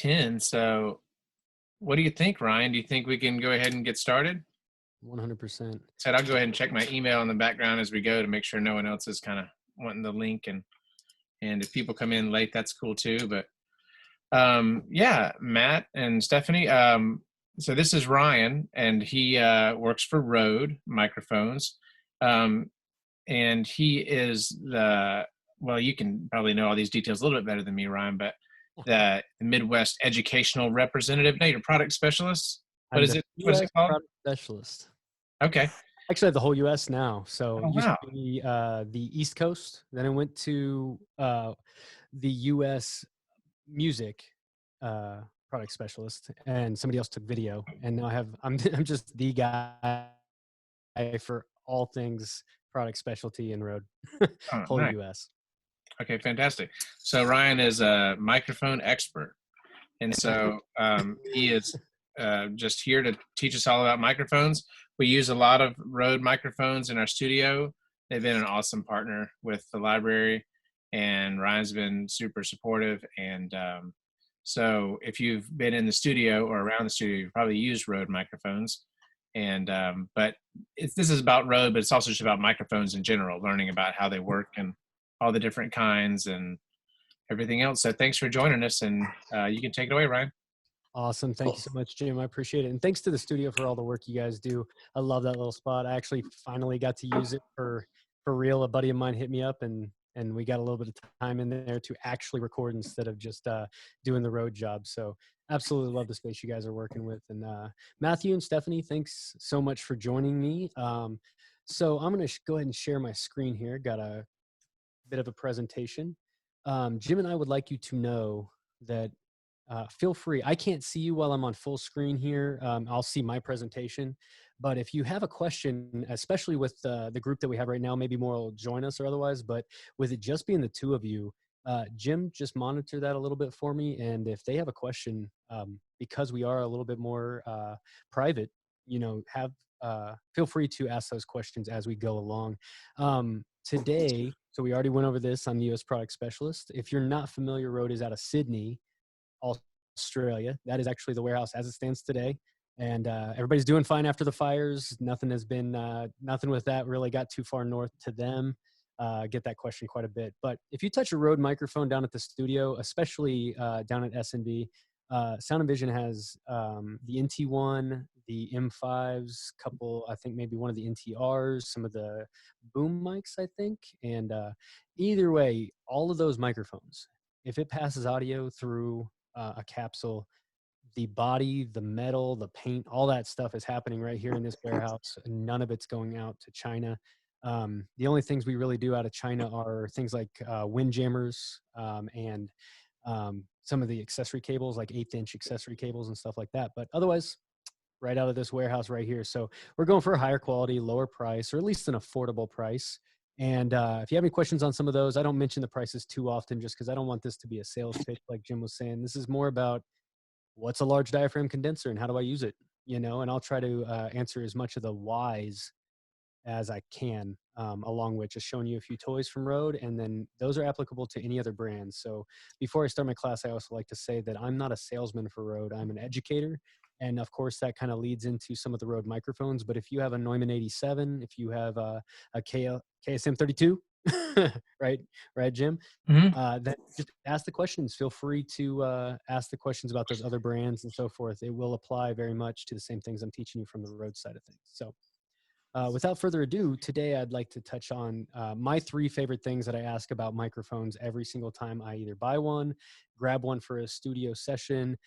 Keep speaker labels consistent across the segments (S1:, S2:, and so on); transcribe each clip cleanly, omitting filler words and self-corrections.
S1: 10. So what do you think, Ryan? Do you think we can go ahead and get started?
S2: 100%.
S1: Said I'll go ahead and check my email in the background as we go to make sure no one else is kind of wanting the link, and if people come in late, that's cool too. But yeah, Matt and Stephanie. So this is Ryan, and he works for Rode Microphones, um, and he is the well. You can probably know all these details a little bit better than me, Ryan, but the Midwest Educational Representative. No, you're product specialist. What
S2: I'm
S1: is
S2: the
S1: it? What is
S2: US
S1: it called?
S2: product specialist.
S1: Okay.
S2: Actually, I have the whole US now. So
S1: Oh
S2: it used
S1: wow.
S2: to be the East Coast. Then I went to the US music uh, product specialist, and somebody else took video. And now I'm just the guy for all things product specialty and road,
S1: Oh,
S2: whole
S1: nice.
S2: US.
S1: Okay, fantastic. So Ryan is a microphone expert, and so he is just here to teach us all about microphones. We use a lot of Rode microphones in our studio. They've been an awesome partner with the library, and Ryan's been super supportive. And so, if you've been in the studio or around the studio, you've probably used Rode microphones. And but this is about Rode, but it's also just about microphones in general, learning about how they work and all the different kinds and everything else. So thanks for joining us, and you can take it away, Ryan.
S2: Awesome. Thank you so much, Jim. I appreciate it. And thanks to the studio for all the work you guys do. I love that little spot. I actually finally got to use it for real. A buddy of mine hit me up and we got a little bit of time in there to actually record instead of just doing the road job. So absolutely love the space you guys are working with. And Matthew and Stephanie, thanks so much for joining me. So I'm going to go ahead and share my screen here. Got a bit of a presentation. Jim and I would like you to know that feel free. I can't see you while I'm on full screen here. I'll see my presentation. But if you have a question, especially with the group that we have right now, maybe more will join us or otherwise, but with it just being the two of you, Jim, just monitor that a little bit for me. And if they have a question, because we are a little bit more private, feel free to ask those questions as we go along. Today, so we already went over this. I'm the US product specialist. If you're not familiar, Rode is out of Sydney, Australia. That is actually the warehouse as it stands today. And everybody's doing fine after the fires. Nothing has been, nothing with that really got too far north to them. Get that question quite a bit. But if you touch a Rode microphone down at the studio, especially down at S&B, Sound and Vision has the NT1, the M5s, couple, I think maybe one of the NTRs, some of the boom mics, I think. And either way, all of those microphones, if it passes audio through a capsule, the body, the metal, the paint, all that stuff is happening right here in this warehouse. None of it's going out to China. The only things we really do out of China are things like wind jammers and some of the accessory cables, like 1/8-inch accessory cables and stuff like that. But otherwise, right out of this warehouse right here. So we're going for a higher quality, lower price, or at least an affordable price. And if you have any questions on some of those, I don't mention the prices too often just because I don't want this to be a sales pitch like Jim was saying. This is more about what's a large diaphragm condenser and how do I use it, and I'll try to answer as much of the whys as I can, along with just showing you a few toys from Rode, and then those are applicable to any other brand. So before I start my class, I also like to say that I'm not a salesman for Rode. I'm an educator. And of course, that kind of leads into some of the Rode microphones. But if you have a Neumann 87, if you have a KSM 32, right, right, Jim,
S1: Hmm.
S2: then just ask the questions. Feel free to ask the questions about those other brands and so forth. It will apply very much to the same things I'm teaching you from the Rode side of things. So without further ado, today I'd like to touch on my 3 favorite things that I ask about microphones every single time I either buy one, grab one for a studio session.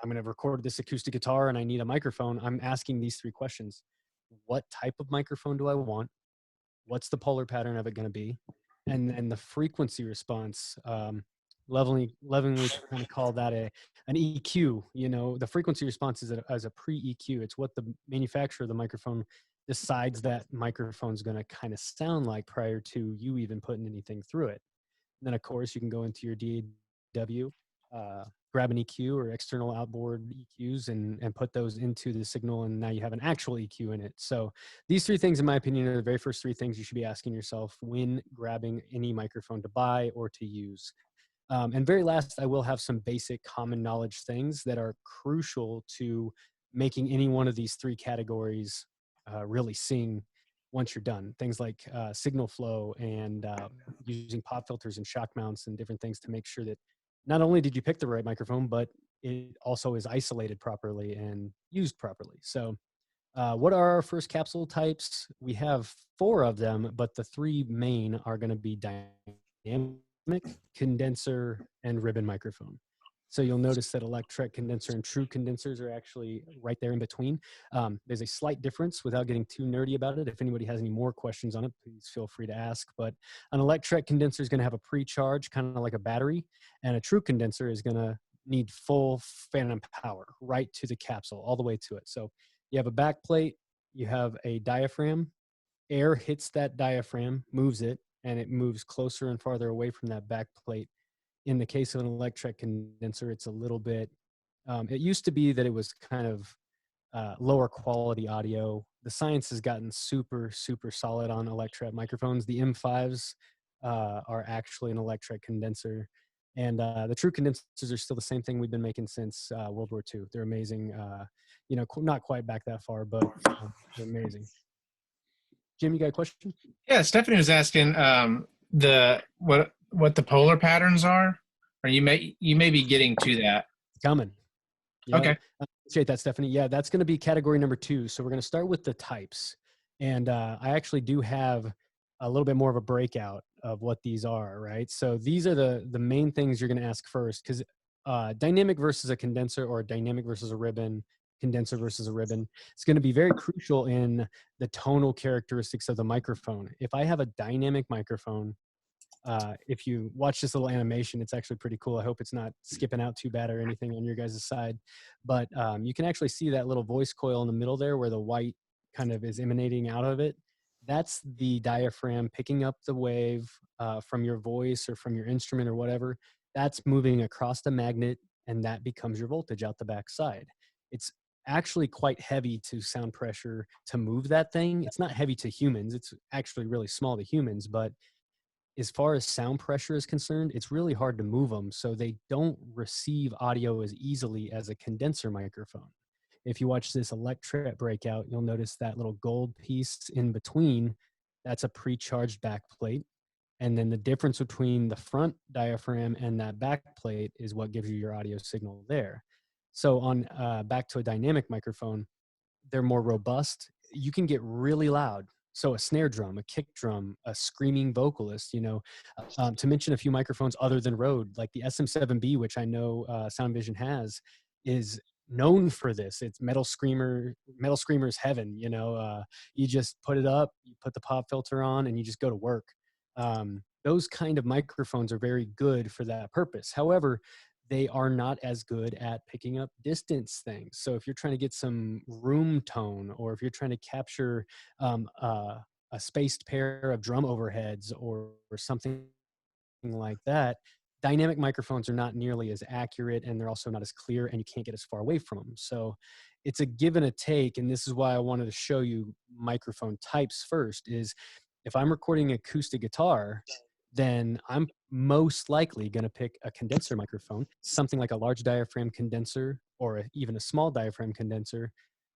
S2: I'm going to record this acoustic guitar and I need a microphone. I'm asking these 3 questions. What type of microphone do I want? What's the polar pattern of it going to be? And the frequency response. Lovingly kind of call that an EQ. The frequency response is as a pre-EQ. It's what the manufacturer of the microphone decides that microphone's going to kind of sound like prior to you even putting anything through it. And then of course you can go into your DAW, grab an EQ or external outboard EQs and put those into the signal, and now you have an actual EQ in it. So these 3 things, in my opinion, are the very first 3 things you should be asking yourself when grabbing any microphone to buy or to use. And very last, I will have some basic common knowledge things that are crucial to making any one of these three categories really sing once you're done. Things like signal flow and using pop filters and shock mounts and different things to make sure that not only did you pick the right microphone, but it also is isolated properly and used properly. So what are our first capsule types? We have 4 of them, but the 3 main are going to be dynamic, condenser, and ribbon microphone. So you'll notice that electret condenser and true condensers are actually right there in between. There's a slight difference without getting too nerdy about it. If anybody has any more questions on it, please feel free to ask. But an electret condenser is going to have a pre-charge, kind of like a battery, and a true condenser is going to need full phantom power right to the capsule, all the way to it. So you have a back plate, you have a diaphragm, air hits that diaphragm, moves it, and it moves closer and farther away from that back plate. In the case of an electret condenser, it's a little bit, it used to be that it was kind of lower quality audio. The science has gotten super, super solid on electret microphones. The M5s are actually an electret condenser. And the true condensers are still the same thing we've been making since World War II. They're amazing. You know, not quite back that far, but they're amazing. Jim, you got a question?
S1: Yeah, Stephanie was asking the what the polar patterns are, or you may be getting to that.
S2: Coming. Yep.
S1: Okay.
S2: I appreciate that, Stephanie. Yeah, that's going to be category number 2. So we're going to start with the types. And I actually do have a little bit more of a breakout of what these are, right? So these are the main things you're going to ask first, because dynamic versus a condenser, or a dynamic versus a ribbon, condenser versus a ribbon, it's going to be very crucial in the tonal characteristics of the microphone. If I have a dynamic microphone, if you watch this little animation, it's actually pretty cool. I hope it's not skipping out too bad or anything on your guys' side. But you can actually see that little voice coil in the middle there where the white kind of is emanating out of it. That's the diaphragm picking up the wave from your voice or from your instrument or whatever. That's moving across the magnet, and that becomes your voltage out the back side. It's actually quite heavy to sound pressure to move that thing. It's not heavy to humans. It's actually really small to humans, but as far as sound pressure is concerned, it's really hard to move them, so they don't receive audio as easily as a condenser microphone. If you watch this electret breakout, you'll notice that little gold piece in between, that's a pre-charged back plate. And then the difference between the front diaphragm and that back plate is what gives you your audio signal there. So on back to a dynamic microphone, they're more robust. You can get really loud. So a snare drum, a kick drum, a screaming vocalist, you know, to mention a few microphones other than Rode, like the SM7B, which I know Sound Vision has, is known for this. It's metal screamer's heaven. You know, you just put it up, you put the pop filter on, and you just go to work. Those kind of microphones are very good for that purpose. However, they are not as good at picking up distance things. So if you're trying to get some room tone, or if you're trying to capture a spaced pair of drum overheads or something like that, dynamic microphones are not nearly as accurate, and they're also not as clear, and you can't get as far away from them. So it's a give and a take, and this is why I wanted to show you microphone types first. Is if I'm recording acoustic guitar, then I'm most likely going to pick a condenser microphone, something like a large diaphragm condenser, or even a small diaphragm condenser,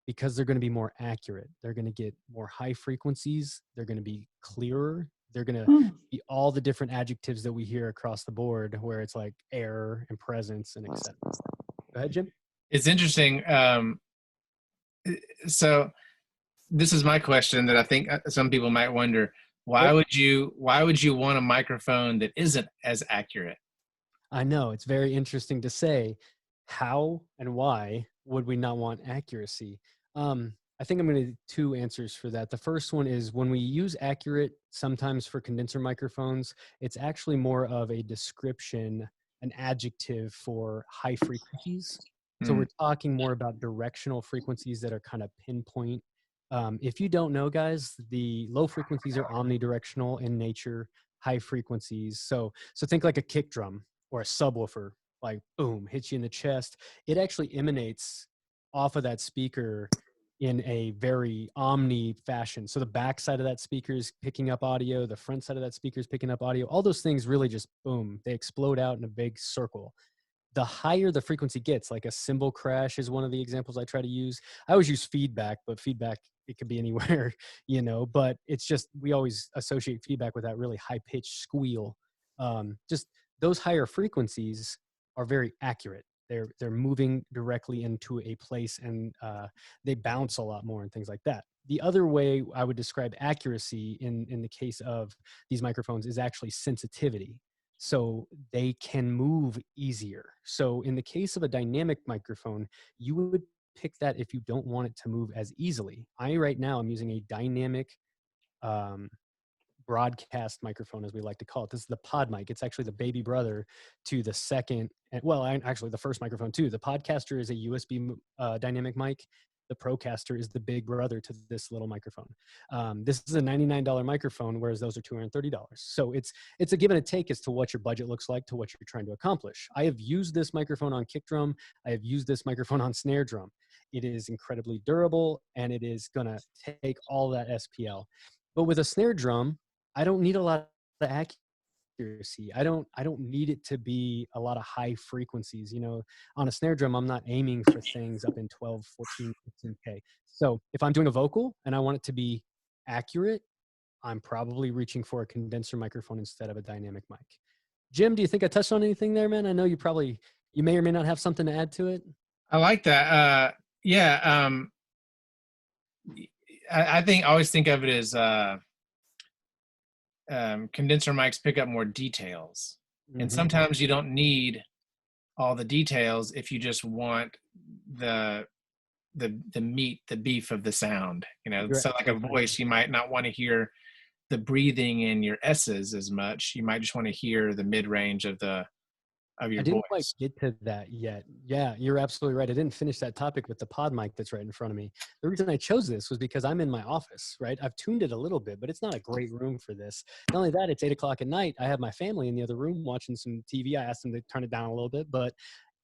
S2: because they're going to be more accurate. They're going to get more high frequencies. They're going to be clearer. They're going to be all the different adjectives that we hear across the board, where it's like air and presence and etc. Go ahead, Jim.
S1: It's interesting. So this is my question that I think some people might wonder. Why would you want a microphone that isn't as accurate?
S2: I know, it's very interesting to say. How and why would we not want accuracy? I think I'm going to do 2 answers for that. The first one is, when we use accurate sometimes for condenser microphones, it's actually more of a description, an adjective for high frequencies. So we're talking more about directional frequencies that are kind of pinpoint. If you don't know, guys, the low frequencies are omnidirectional in nature, high frequencies. So think like a kick drum or a subwoofer, like boom, hits you in the chest. It actually emanates off of that speaker in a very omni fashion. So the back side of that speaker is picking up audio, the front side of that speaker is picking up audio. All those things really just boom, they explode out in a big circle. The higher the frequency gets, like a cymbal crash is one of the examples I try to use. I always use feedback, but feedback, it could be anywhere, but it's just, we always associate feedback with that really high pitched squeal. Just those higher frequencies are very accurate. They're moving directly into a place, and they bounce a lot more and things like that. The other way I would describe accuracy in the case of these microphones is actually sensitivity. So they can move easier. So in the case of a dynamic microphone, you would pick that if you don't want it to move as easily. Right now I'm using a dynamic um, broadcast microphone, as we like to call it. This is the pod mic. It's actually the baby brother to the second, actually the first microphone too. The podcaster is a USB dynamic mic. The Procaster is the big brother to this little microphone. This is a $99 microphone, whereas those are $230. So it's a give and a take as to what your budget looks like to what you're trying to accomplish. I have used this microphone on kick drum. I have used this microphone on snare drum. It is incredibly durable, and it is gonna take all that SPL. But with a snare drum, I don't need a lot of accuracy. I don't need it to be a lot of high frequencies. On a snare drum, I'm not aiming for things up in 12, 14, 15K. So if I'm doing a vocal and I want it to be accurate, I'm probably reaching for a condenser microphone instead of a dynamic mic. Jim, do you think I touched on anything there, man? I know you may or may not have something to add to it.
S1: I like that. Yeah. I always think of it as condenser mics pick up more details, and sometimes you don't need all the details if you just want the meat, the beef of the sound. So like a voice, you might not want to hear the breathing in your S's as much. You might just want to hear the mid range of your
S2: I didn't quite
S1: voice.
S2: get to that yet. Yeah, you're absolutely right. I didn't finish that topic with the pod mic that's right in front of me. The reason I chose this was because I'm in my office, right? I've tuned it a little bit, but it's not a great room for this. Not only that, it's 8 o'clock at night. I have my family in the other room watching some TV. I asked them to turn it down a little bit, but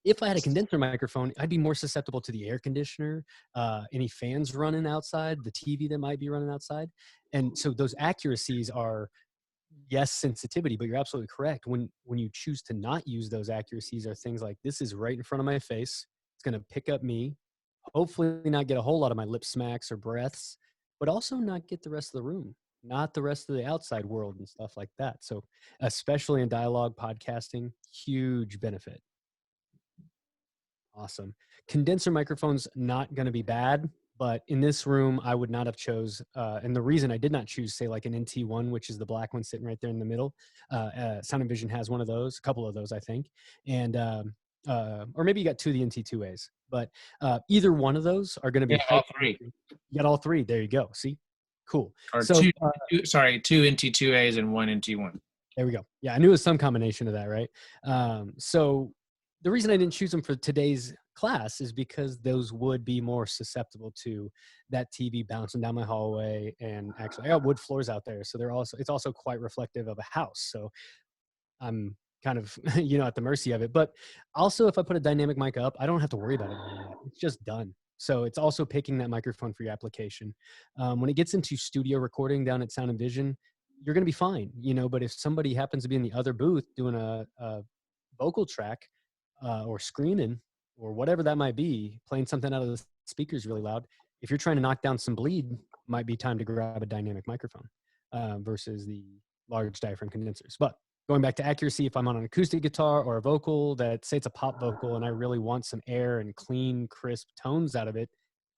S2: if I had a condenser microphone, I'd be more susceptible to the air conditioner, any fans running outside, the TV that might be running outside. And so those accuracies are, yes, sensitivity, but you're absolutely correct. When you choose to not use those accuracies, are things like, this is right in front of my face. It's going to pick up me, hopefully not get a whole lot of my lip smacks or breaths, but also not get the rest of the room, not the rest of the outside world and stuff like that. So especially in dialogue podcasting, huge benefit. Awesome. Condenser microphones, not going to be bad, but in this room, I would not have chose, and the reason I did not choose, say, like an NT1, which is the black one sitting right there in the middle. Sound and Vision has one of those, a couple of those, I think. And, or maybe you got two of the NT2As, but either one of those are going to be
S1: all three.
S2: You got all three. There you go. See? Cool.
S1: Or
S2: so,
S1: two NT2As and one NT1.
S2: There we go. Yeah, I knew it was some combination of that, right? So the reason I didn't choose them for today's class is because those would be more susceptible to that TV bouncing down my hallway. And actually, I got wood floors out there, so it's also quite reflective of a house. So I'm kind of at the mercy of it. But also, if I put a dynamic mic up, I don't have to worry about it anymore. It's just done. So it's also picking that microphone for your application. When it gets into studio recording down at Sound and Vision, you're going to be fine, but if somebody happens to be in the other booth doing a vocal track or screaming or whatever that might be, playing something out of the speakers really loud, if you're trying to knock down some bleed, might be time to grab a dynamic microphone versus the large diaphragm condensers. But going back to accuracy, if I'm on an acoustic guitar or a vocal that, say it's a pop vocal and I really want some air and clean, crisp tones out of it,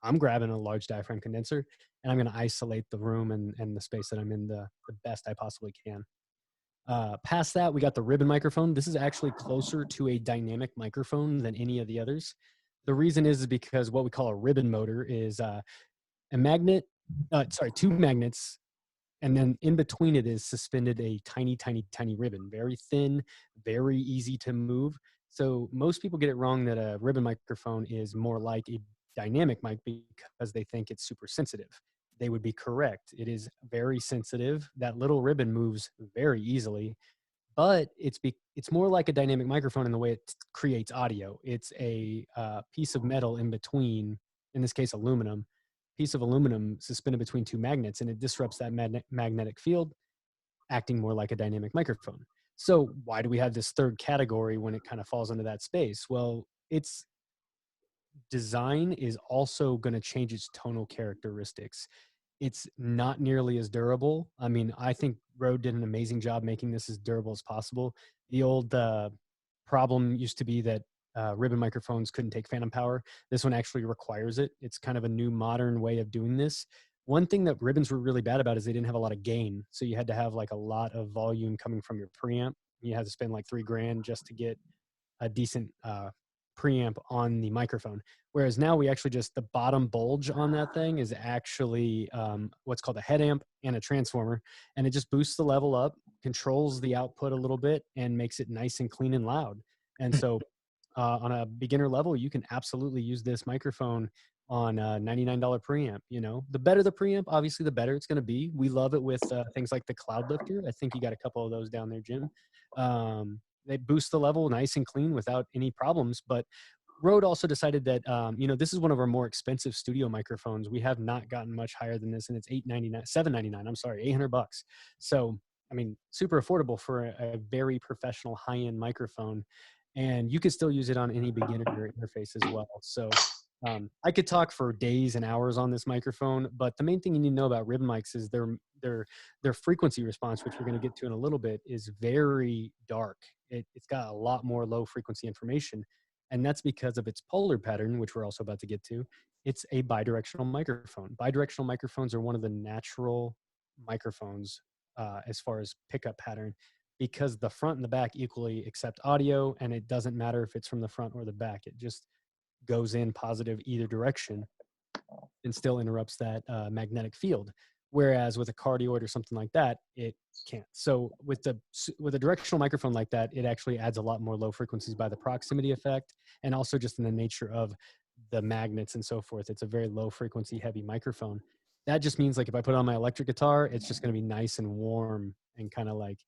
S2: I'm grabbing a large diaphragm condenser and I'm going to isolate the room and the space that I'm in the best I possibly can. Past that, we got the ribbon microphone. This is actually closer to a dynamic microphone than any of the others. The reason is because what we call a ribbon motor is two magnets, and then in between it is suspended a tiny, tiny, tiny ribbon, very thin, very easy to move. So most people get it wrong that a ribbon microphone is more like a dynamic mic because they think it's super sensitive. They would be correct. It is very sensitive. That little ribbon moves very easily, but it's more like a dynamic microphone in the way it creates audio. It's a piece of metal in between, in this case, aluminum, piece of aluminum suspended between two magnets, and it disrupts that magnetic field, acting more like a dynamic microphone. So why do we have this third category when it kind of falls into that space? Well, its design is also going to change its tonal characteristics. It's not nearly as durable. I mean, I think Rode did an amazing job making this as durable as possible. The old problem used to be that ribbon microphones couldn't take phantom power. This one actually requires it. It's kind of a new modern way of doing this. One thing that ribbons were really bad about is they didn't have a lot of gain. So you had to have like a lot of volume coming from your preamp. You had to spend like $3,000 just to get a decent preamp on the microphone. Whereas now we actually just, the bottom bulge on that thing is actually what's called a head amp and a transformer. And it just boosts the level up, controls the output a little bit, and makes it nice and clean and loud. And so on a beginner level, you can absolutely use this microphone on a $99 preamp. You know, the better the preamp, obviously the better it's going to be. We love it with things like the Cloud Lifter. I think you got a couple of those down there, Jim. They boost the level nice and clean without any problems. But Rode also decided that, you know, this is one of our more expensive studio microphones. We have not gotten much higher than this, and it's $799. I'm sorry, $800. So, I mean, super affordable for a very professional high-end microphone. And you could still use it on any beginner interface as well. So I could talk for days and hours on this microphone, but the main thing you need to know about ribbon mics is their frequency response, which we're going to get to in a little bit, is very dark. It's got a lot more low frequency information, and that's because of its polar pattern, which we're also about to get to. It's a bidirectional microphone. Bidirectional microphones are one of the natural microphones as far as pickup pattern, because the front and the back equally accept audio, and it doesn't matter if it's from the front or the back. It just goes in positive either direction and still interrupts that magnetic field. Whereas with a cardioid or something like that, it can't. So with a directional microphone like that, it actually adds a lot more low frequencies by the proximity effect, and also just in the nature of the magnets and so forth. It's a very low frequency heavy microphone. That just means like if I put on my electric guitar, it's just going to be nice and warm and kind of like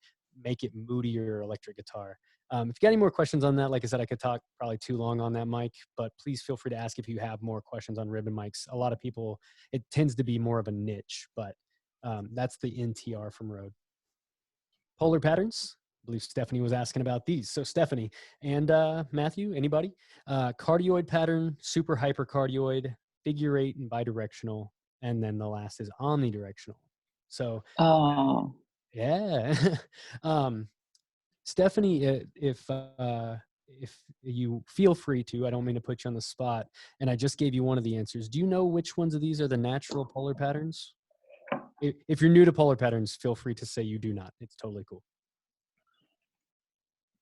S2: make it moodier electric guitar. If you got any more questions on that, like I said, I could talk probably too long on that mic, but please feel free to ask if you have more questions on ribbon mics. A lot of people, it tends to be more of a niche, but that's the NTR from Rode. Polar patterns. I believe Stephanie was asking about these. So Stephanie and Matthew, anybody? Cardioid pattern, super hypercardioid, figure eight, and bidirectional. And then the last is omnidirectional. So, yeah. Stephanie, if you feel free to, I don't mean to put you on the spot, and I just gave you one of the answers. Do you know which ones of these are the natural polar patterns? If you're new to polar patterns, feel free to say you do not. It's totally cool.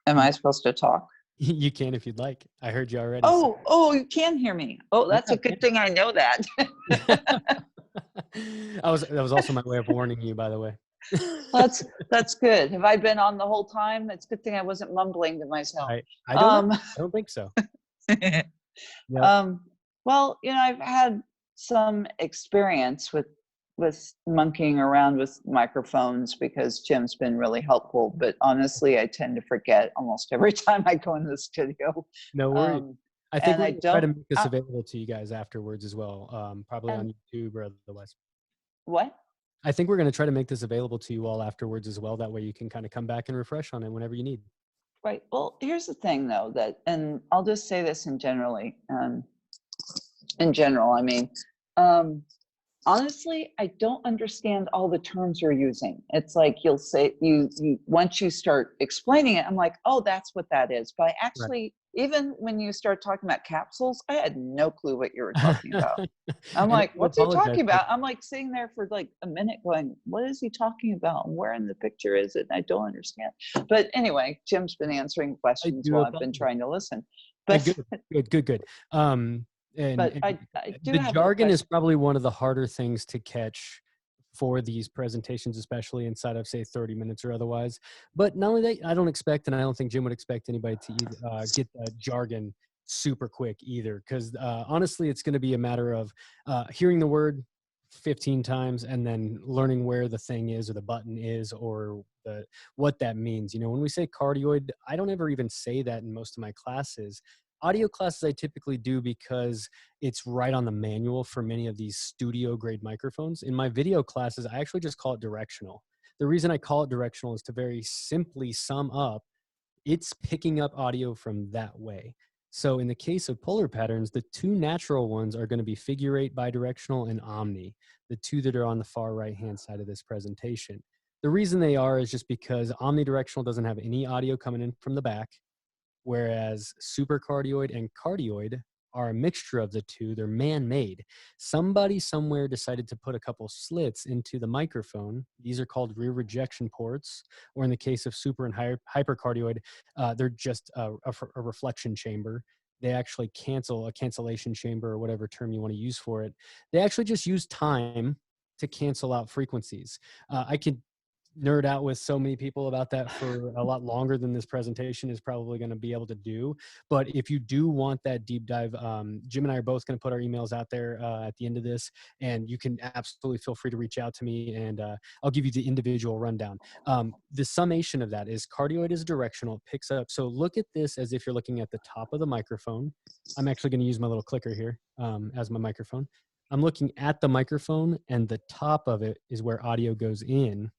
S3: Am I supposed to talk?
S2: You can if you'd like. I heard you already.
S3: Oh, you can hear me. Oh, that's a good thing I know that.
S2: That was also my way of warning you, by the way.
S3: That's good. Have I been on the whole time? It's a good thing I wasn't mumbling to myself.
S2: I don't think so. Yep.
S3: Well, you know, I've had some experience with monkeying around with microphones because Jim's been really helpful, but honestly, I tend to forget almost every time I go into the studio.
S2: No worries. I think we'll try to make this available to you guys afterwards as well, probably on YouTube or otherwise.
S3: What?
S2: I think we're going to try to make this available to you all afterwards as well. That way you can kind of come back and refresh on it whenever you need.
S3: Right. Well, here's the thing though, and I'll just say this in general, I mean, honestly, I don't understand all the terms you're using. It's like you'll say you once you start explaining it, I'm like, oh, that's what that is. But I actually, even when you start talking about capsules, I had no clue what you were talking about. I'm like, what's he talking about? I'm like sitting there for like a minute going, what is he talking about? And where in the picture is it? And I don't understand. But anyway, Jim's been answering questions while I've been trying to listen. But
S2: good. The jargon is probably one of the harder things to catch for these presentations, especially inside of, say, 30 minutes or otherwise. But not only that, I don't expect, and I don't think Jim would expect anybody to get the jargon super quick either, because honestly, it's going to be a matter of hearing the word 15 times and then learning where the thing is or the button is or what that means. You know, when we say cardioid, I don't ever even say that in most of my classes. Audio classes I typically do because it's right on the manual for many of these studio grade microphones. In my video classes, I actually just call it directional. The reason I call it directional is to very simply sum up, it's picking up audio from that way. So in the case of polar patterns, the two natural ones are going to be figure eight, bidirectional, and omni, the two that are on the far right-hand side of this presentation. The reason they are is just because omnidirectional doesn't have any audio coming in from the back, whereas supercardioid and cardioid are a mixture of the two. They're man-made. Somebody somewhere decided to put a couple slits into the microphone. These are called rear rejection ports, or in the case of super and hypercardioid, they're just a reflection chamber. They actually cancel, a cancellation chamber, or whatever term you want to use for it. They actually just use time to cancel out frequencies. I could nerd out with so many people about that for a lot longer than this presentation is probably going to be able to do. But if you do want that deep dive, Jim and I are both going to put our emails out there at the end of this, and you can absolutely feel free to reach out to me, and I'll give you the individual rundown. The summation of that is cardioid is directional, it picks up. So look at this as if you're looking at the top of the microphone. I'm actually going to use my little clicker here as my microphone. I'm looking at the microphone, and the top of it is where audio goes in,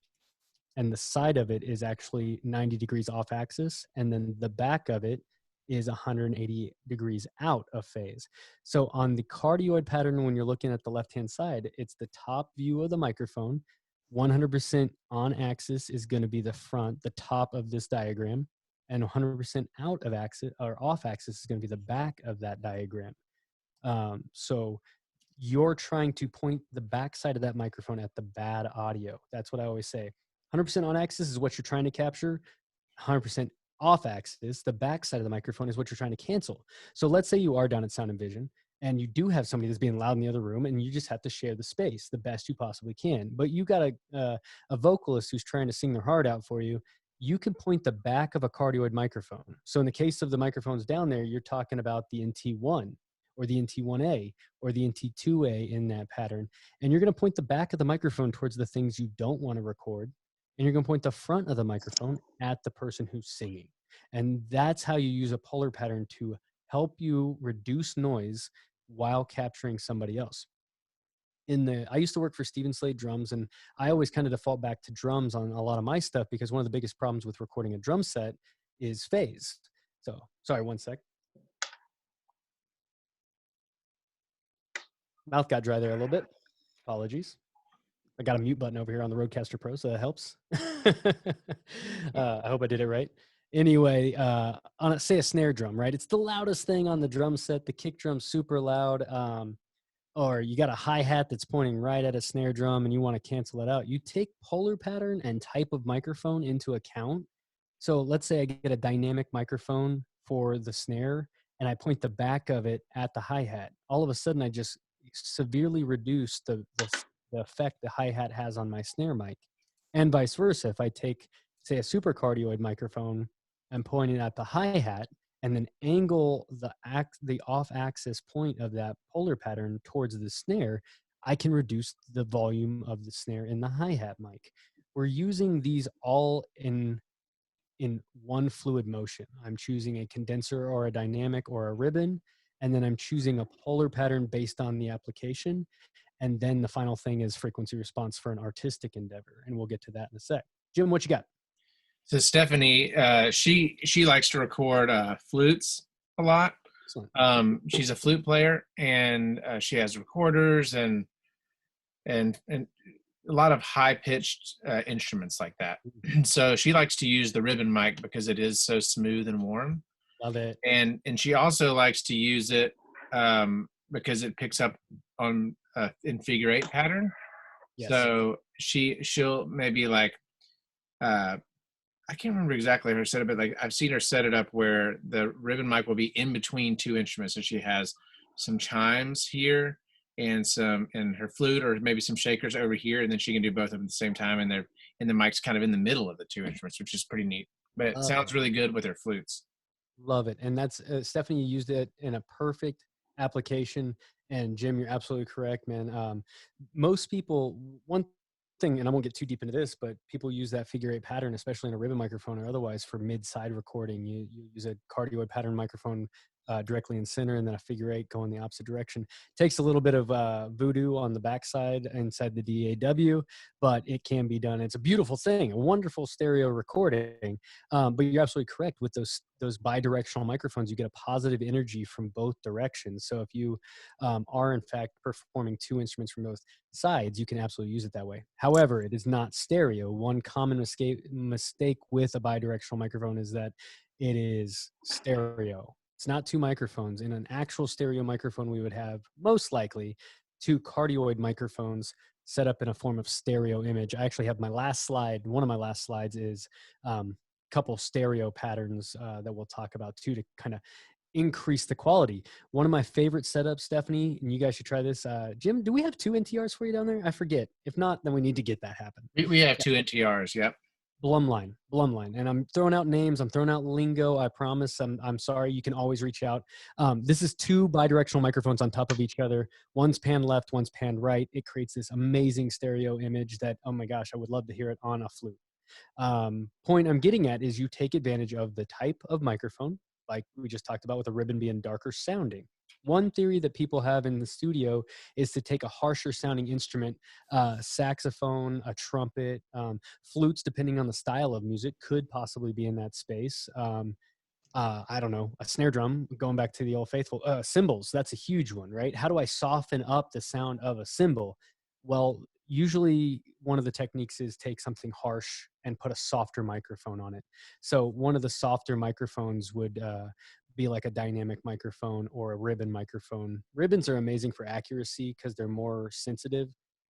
S2: and the side of it is actually 90 degrees off axis, and then the back of it is 180 degrees out of phase. So on the cardioid pattern, when you're looking at the left-hand side, it's the top view of the microphone. 100% on axis is going to be the front, the top of this diagram, and 100% out of axis or off axis is going to be the back of that diagram. So you're trying to point the back side of that microphone at the bad audio. That's what I always say. 100% on axis is what you're trying to capture. 100% off axis, the back side of the microphone, is what you're trying to cancel. So let's say you are down at Sound and Vision, and you do have somebody that's being loud in the other room, and you just have to share the space the best you possibly can. But you got a vocalist who's trying to sing their heart out for you. You can point the back of a cardioid microphone. So in the case of the microphones down there, you're talking about the NT1 or the NT1A or the NT2A in that pattern. And you're going to point the back of the microphone towards the things you don't want to record. And you're going to point the front of the microphone at the person who's singing. And that's how you use a polar pattern to help you reduce noise while capturing somebody else. I used to work for Steven Slade Drums, and I always kind of default back to drums on a lot of my stuff because one of the biggest problems with recording a drum set is phase. So, sorry, one sec. Mouth got dry there a little bit. Apologies. I got a mute button over here on the Rodecaster Pro, so that helps. I hope I did it right. Anyway, say a snare drum, right? It's the loudest thing on the drum set. The kick drum's super loud. Or you got a hi-hat that's pointing right at a snare drum and you want to cancel it out. You take polar pattern and type of microphone into account. So let's say I get a dynamic microphone for the snare and I point the back of it at the hi-hat. All of a sudden, I just severely reduce the effect the hi-hat has on my snare mic. And vice versa, if I take, say, a supercardioid microphone and point it at the hi-hat and then angle the off-axis point of that polar pattern towards the snare, I can reduce the volume of the snare in the hi-hat mic. We're using these all in one fluid motion. I'm choosing a condenser or a dynamic or a ribbon, and then I'm choosing a polar pattern based on the application. And then the final thing is frequency response for an artistic endeavor. And we'll get to that in a sec. Jim, what you got?
S1: So Stephanie, she likes to record flutes a lot. She's a flute player, and she has recorders and a lot of high-pitched instruments like that. So she likes to use the ribbon mic because it is so smooth and warm.
S2: Love it.
S1: And she also likes to use it because it picks up on in figure eight pattern. Yes. So she'll maybe like I can't remember exactly her setup, but like I've seen her set it up where the ribbon mic will be in between two instruments. So she has some chimes here and her flute or maybe some shakers over here, and then she can do both of them at the same time, and the mic's kind of in the middle of the two instruments, which is pretty neat. But it sounds really good with her flutes.
S2: Love it. And that's Stephanie, you used it in a perfect application. And Jim, you're absolutely correct, man. Most people, one thing, and I won't get too deep into this, but people use that figure eight pattern, especially in a ribbon microphone or otherwise, for mid-side recording. You use a cardioid pattern microphone directly in center, and then a figure 8 going the opposite direction. Takes a little bit of voodoo on the backside inside the DAW, but it can be done. It's a beautiful thing, a wonderful stereo recording. But you're absolutely correct. With those bidirectional microphones, you get a positive energy from both directions. So if you are in fact performing 2 instruments from both sides, you can absolutely use it that way. However, it is not stereo. One common mistake with a bidirectional microphone is that it is stereo. It's not 2 microphones. In an actual stereo microphone, we would have most likely 2 cardioid microphones set up in a form of stereo image. I actually have my last slide. One of my last slides is couple stereo patterns that we'll talk about too, to kind of increase the quality. One of my favorite setups, Stephanie, and you guys should try this. Jim, do we have 2 NTRs for you down there? I forget. If not, then we need to get that happen.
S1: We have 2 NTRs. Yep.
S2: Blumline. And I'm throwing out names. I'm throwing out lingo. I promise. I'm sorry. You can always reach out. This is 2 bidirectional microphones on top of each other. One's pan left, one's pan right. It creates this amazing stereo image that, oh my gosh, I would love to hear it on a flute. Point I'm getting at is you take advantage of the type of microphone, like we just talked about with a ribbon being darker sounding. One theory that people have in the studio is to take a harsher sounding instrument, saxophone, a trumpet, flutes, depending on the style of music, could possibly be in that space. I don't know, a snare drum, going back to the old faithful, cymbals, that's a huge one, right? How do I soften up the sound of a cymbal? Well, usually one of the techniques is take something harsh and put a softer microphone on it. So one of the softer microphones would be like a dynamic microphone or a ribbon microphone. Ribbons are amazing for accuracy because they're more sensitive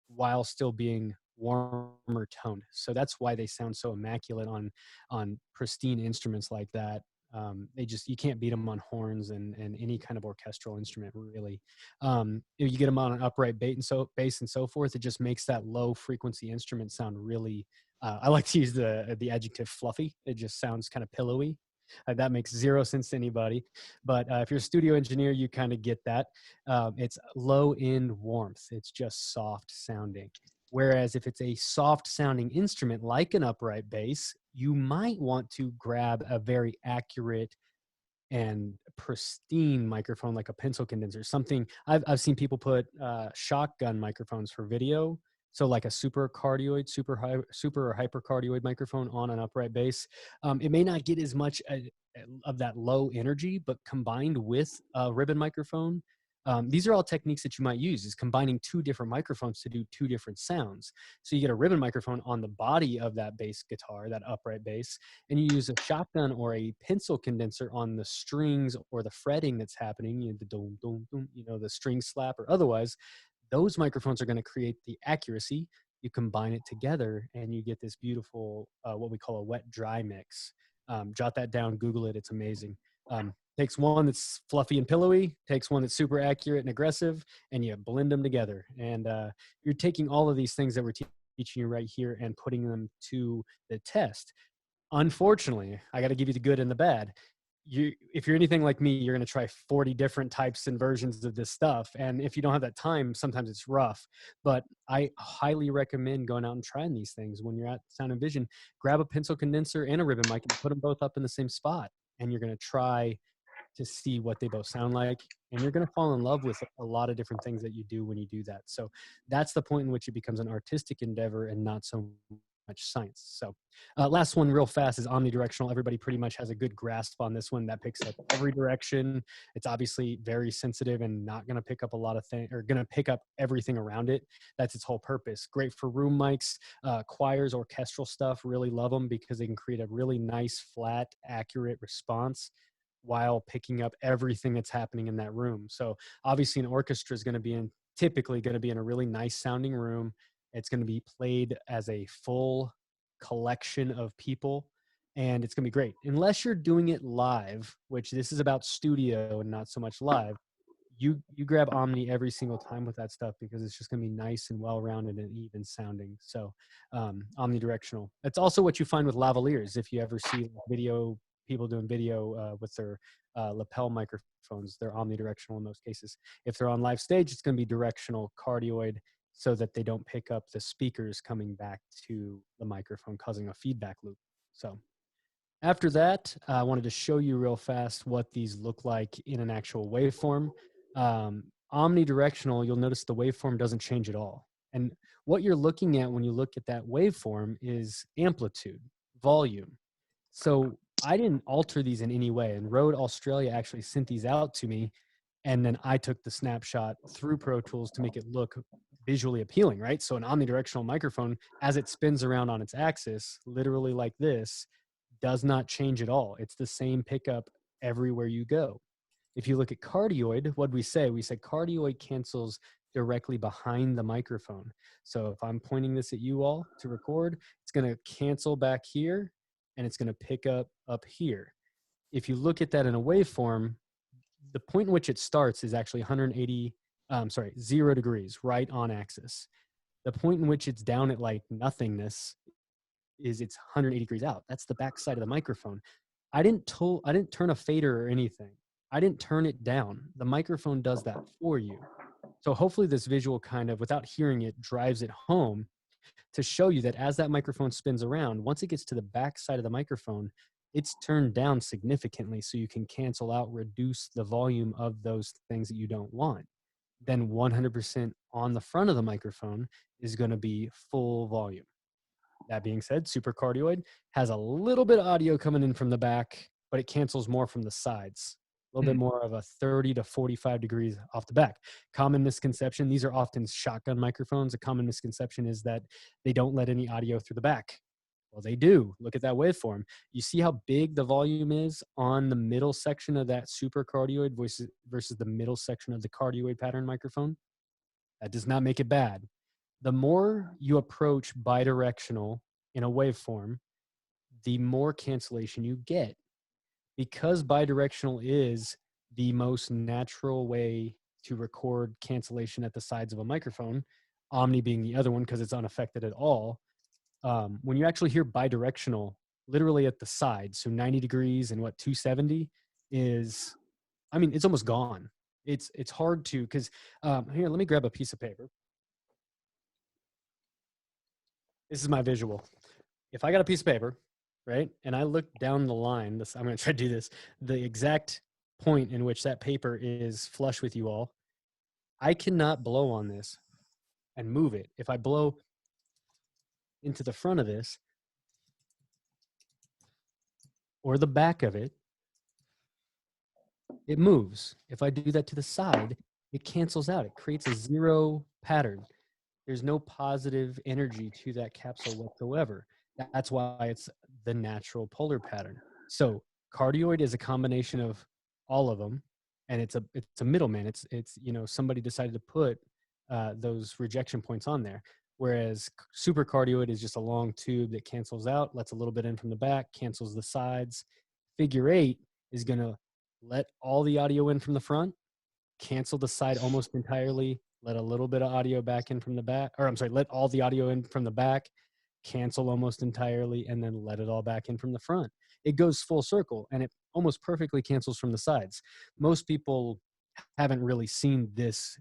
S2: while still being warmer toned. So that's why they sound so immaculate on pristine instruments like that. You can't beat them on horns and any kind of orchestral instrument, really. If you get them on an upright bass and so forth, it just makes that low frequency instrument sound really, I like to use the adjective fluffy. It just sounds kind of pillowy. That makes 0 sense to anybody. But if you're a studio engineer, you kind of get that. It's low end warmth. It's just soft sounding. Whereas if it's a soft sounding instrument like an upright bass, you might want to grab a very accurate and pristine microphone like a pencil condenser. Something I've seen people put shotgun microphones for video. So like a super cardioid, super or hypercardioid microphone on an upright bass. It may not get as much of that low energy, but combined with a ribbon microphone, these are all techniques that you might use, is combining 2 different microphones to do 2 different sounds. So you get a ribbon microphone on the body of that bass guitar, that upright bass, and you use a shotgun or a pencil condenser on the strings or the fretting that's happening, the dum, dum, dum, the string slap or otherwise. Those microphones are going to create the accuracy. You combine it together and you get this beautiful, what we call a wet dry mix. Jot that down, Google it. It's amazing. Takes one that's fluffy and pillowy, takes one that's super accurate and aggressive, and you blend them together. And you're taking all of these things that we're teaching you right here and putting them to the test. Unfortunately, I got to give you the good and the bad. If you're anything like me, you're going to try 40 different types and versions of this stuff. And if you don't have that time, sometimes it's rough. But I highly recommend going out and trying these things. When you're at Sound and Vision, grab a pencil condenser and a ribbon mic and put them both up in the same spot. And you're going to try to see what they both sound like. And you're going to fall in love with a lot of different things that you do when you do that. So that's the point in which it becomes an artistic endeavor and not so much science. So last one real fast is omnidirectional. Everybody pretty much has a good grasp on this one. That picks up every direction. It's obviously very sensitive and not going to pick up a lot of things, or going to pick up everything around it. That's its whole purpose. Great for room mics, choirs, orchestral stuff. Really love them because they can create a really nice, flat, accurate response while picking up everything that's happening in that room. So obviously an orchestra is going to be typically going to be in a really nice sounding room. It's going to be played as a full collection of people, and it's going to be great. Unless you're doing it live, which this is about studio and not so much live, you grab Omni every single time with that stuff because it's just going to be nice and well-rounded and even sounding. So omnidirectional. That's also what you find with lavaliers. If you ever see people doing video with their lapel microphones, they're omnidirectional in most cases. If they're on live stage, it's going to be directional cardioid, so that they don't pick up the speakers coming back to the microphone, causing a feedback loop. So After that, I wanted to show you real fast what these look like in an actual waveform. Omnidirectional, you'll notice the waveform doesn't change at all. And what you're looking at when you look at that waveform is amplitude, volume. So I didn't alter these in any way. And Rode Australia actually sent these out to me. And then I took the snapshot through Pro Tools to make it look visually appealing, right? So an omnidirectional microphone, as it spins around on its axis, literally like this, does not change at all. It's the same pickup everywhere you go. If you look at cardioid, what we say? We said cardioid cancels directly behind the microphone. So if I'm pointing this at you all to record, it's going to cancel back here and it's going to pick up here. If you look at that in a waveform, the point in which it starts is actually 0 degrees, right on axis. The point in which it's down at like nothingness is it's 180 degrees out. That's the back side of the microphone. I didn't turn a fader or anything. I didn't turn it down. The microphone does that for you. So hopefully this visual kind of, without hearing it, drives it home to show you that as that microphone spins around, once it gets to the back side of the microphone, it's turned down significantly so you can cancel out, reduce the volume of those things that you don't want. Then 100% on the front of the microphone is going to be full volume. That being said, supercardioid has a little bit of audio coming in from the back, but it cancels more from the sides. A little bit more of a 30 to 45 degrees off the back. Common misconception, these are often shotgun microphones. A common misconception is that they don't let any audio through the back. Well, they do. Look at that waveform. You see how big the volume is on the middle section of that supercardioid versus the middle section of the cardioid pattern microphone? That does not make it bad. The more you approach bidirectional in a waveform, the more cancellation you get. Because bidirectional is the most natural way to record cancellation at the sides of a microphone, Omni being the other one because it's unaffected at all. When you actually hear bidirectional, literally at the sides, so 90 degrees and 270 is, I mean, it's almost gone. It's hard to, because here, let me grab a piece of paper. This is my visual. If I got a piece of paper, right, and I look down the line, I'm going to try to do this, the exact point in which that paper is flush with you all, I cannot blow on this and move it. If I blow into the front of this or the back of it, it moves. If I do that to the side, it cancels out. It creates a zero pattern. There's no positive energy to that capsule whatsoever. That's why it's the natural polar pattern. So cardioid is a combination of all of them, and it's a middleman. It's somebody decided to put those rejection points on there. Whereas supercardioid is just a long tube that cancels out, lets a little bit in from the back, cancels the sides. Figure 8 is going to let all the audio in from the front, cancel the side almost entirely, let a little bit of audio back in from the back, or I'm sorry, let all the audio in from the back, cancel almost entirely, and then let it all back in from the front. It goes full circle, and it almost perfectly cancels from the sides. Most people haven't really seen this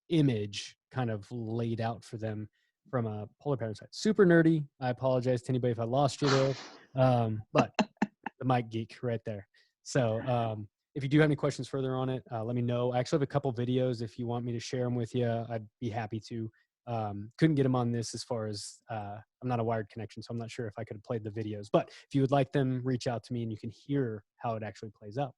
S2: image kind of laid out for them from a polar pattern side. Super nerdy. I apologize to anybody if I lost you there, but the mic geek right there. So if you do have any questions further on it, let me know. I actually have a couple videos. If you want me to share them with you, I'd be happy to. Couldn't get them on this as far as I'm not a wired connection, so I'm not sure if I could have played the videos. But if you would like them, reach out to me and you can hear how it actually plays out.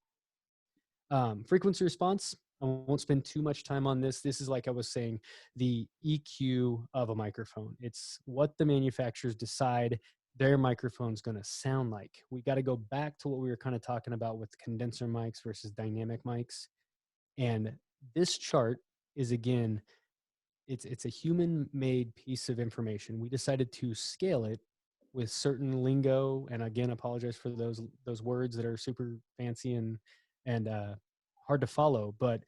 S2: Frequency response, I won't spend too much time on this. This is, like I was saying, the EQ of a microphone. It's what the manufacturers decide their microphone's going to sound like. We got to go back to what we were kind of talking about with condenser mics versus dynamic mics. And this chart is, again, it's a human-made piece of information. We decided to scale it with certain lingo, and again, apologize for those words that are super fancy and hard to follow, but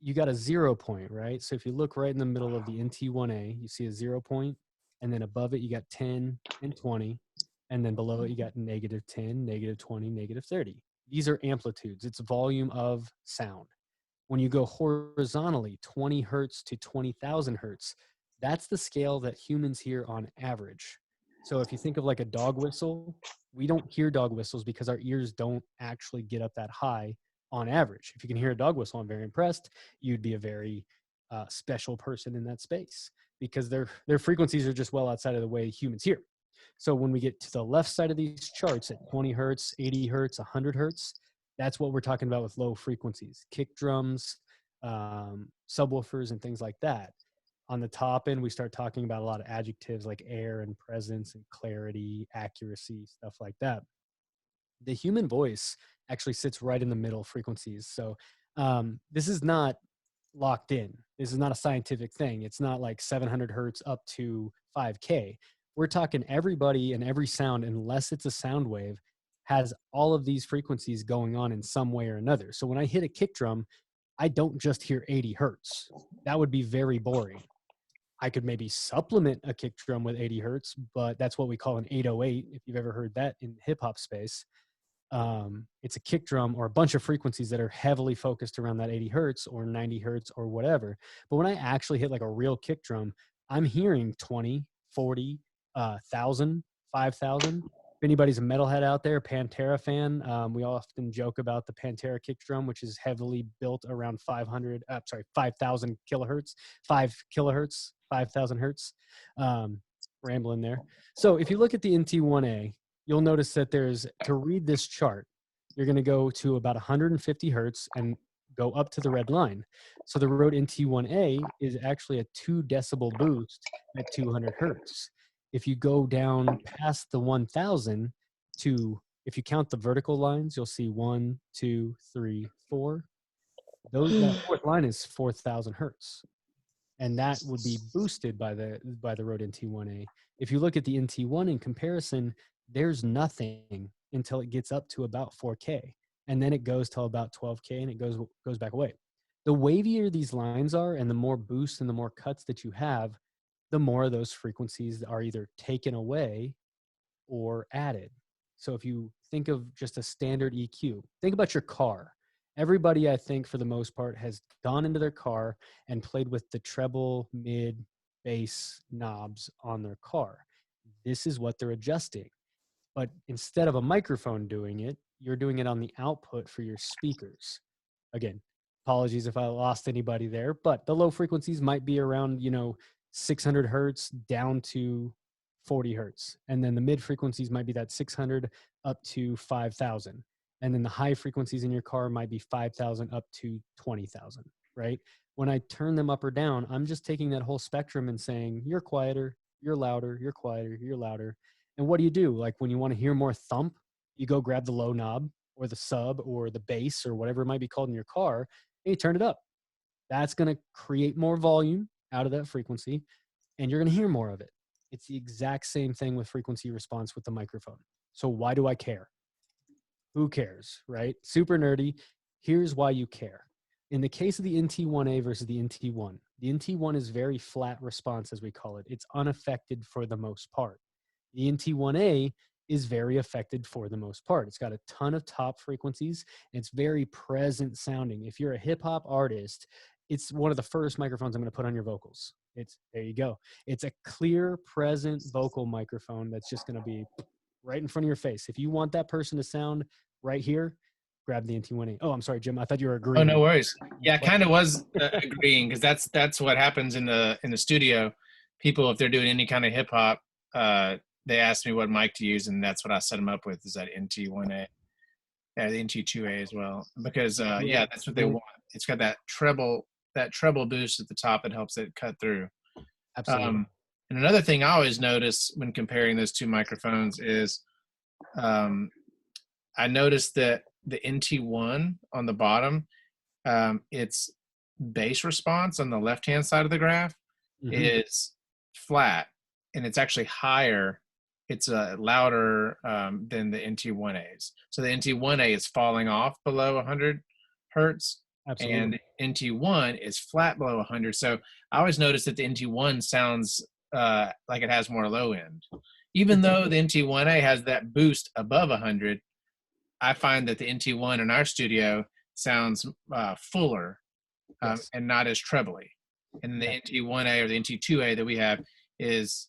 S2: you got a 0 point, right? So if you look right in the middle of the NT1A, you see a 0 point, and then above it you got 10 and 20, and then below it you got -10, -20, -30. These are amplitudes. It's volume of sound. When you go horizontally, 20 hertz to 20,000 hertz, that's the scale that humans hear on average. So if you think of like a dog whistle, we don't hear dog whistles because our ears don't actually get up that high on average. If you can hear a dog whistle, I'm very impressed. You'd be a very special person in that space because their frequencies are just well outside of the way humans hear. So when we get to the left side of these charts at 20 hertz, 80 hertz, 100 hertz, that's what we're talking about with low frequencies, kick drums, subwoofers, and things like that. On the top end, we start talking about a lot of adjectives like air and presence and clarity, accuracy, stuff like that. The human voice actually sits right in the middle frequencies. So this is not locked in. This is not a scientific thing. It's not like 700 hertz up to 5K. We're talking everybody and every sound, unless it's a sound wave, has all of these frequencies going on in some way or another. So when I hit a kick drum, I don't just hear 80 hertz. That would be very boring. I could maybe supplement a kick drum with 80 hertz, but that's what we call an 808. If you've ever heard that in hip hop space, it's a kick drum or a bunch of frequencies that are heavily focused around that 80 hertz or 90 hertz or whatever. But when I actually hit like a real kick drum, I'm hearing 20, 40, 1,000, 5,000. If anybody's a metalhead out there, Pantera fan, we often joke about the Pantera kick drum, which is heavily built around 5,000 kilohertz, 5,000 hertz. Rambling there. So if you look at the NT1A, you'll notice that to read this chart, you're going to go to about 150 hertz and go up to the red line. So the Rode NT1A is actually a 2 decibel boost at 200 hertz. If you go down past the 1,000 if you count the vertical lines, you'll see 1, 2, 3, 4. That fourth line is 4,000 hertz. And that would be boosted by the Rode NT1A. If you look at the NT1 in comparison, there's nothing until it gets up to about 4K. And then it goes till about 12K and it goes back away. The wavier these lines are and the more boosts and the more cuts that you have, the more of those frequencies are either taken away or added. So if you think of just a standard EQ, think about your car. Everybody, I think, for the most part, has gone into their car and played with the treble, mid, bass knobs on their car. This is what they're adjusting. But instead of a microphone doing it, you're doing it on the output for your speakers. Again, apologies if I lost anybody there, but the low frequencies might be around, 600 hertz down to 40 hertz. And then the mid frequencies might be that 600 up to 5,000. And then the high frequencies in your car might be 5,000 up to 20,000, right? When I turn them up or down, I'm just taking that whole spectrum and saying, you're quieter, you're louder, you're quieter, you're louder. And what do? Like when you want to hear more thump, you go grab the low knob or the sub or the bass or whatever it might be called in your car, and you turn it up. That's going to create more volume out of that frequency, and you're going to hear more of it. It's the exact same thing with frequency response with the microphone. So why do I care? Who cares, right? Super nerdy. Here's why you care. In the case of the NT1A versus the NT1 is very flat response, as we call it. It's unaffected for the most part. The NT1A is very affected for the most part. It's got a ton of top frequencies, and it's very present sounding. If you're a hip hop artist, it's one of the first microphones I'm going to put on your vocals. There you go. It's a clear, present vocal microphone that's just going to be right in front of your face. If you want that person to sound right here, grab the NT1A. Oh, I'm sorry, Jim. I thought you were agreeing.
S1: Oh, no worries. Yeah, I kind of was agreeing because that's what happens in the studio. People, if they're doing any kind of hip hop, they ask me what mic to use, and that's what I set them up with, is that NT1A. Yeah, the NT2A as well, because that's what they want. It's got that treble boost at the top that helps it cut through.
S2: Absolutely.
S1: And another thing I always notice when comparing those two microphones is I noticed that the NT1 on the bottom, its bass response on the left-hand side of the graph is flat, and it's actually higher. It's louder than the NT1As. So the NT1A is falling off below 100 hertz. Absolutely. And NT1 is flat below 100. So I always notice that the NT1 sounds like it has more low end. Even though the NT1A has that boost above 100, I find that the NT1 in our studio sounds fuller and not as trebly. And the NT1A or the NT2A that we have is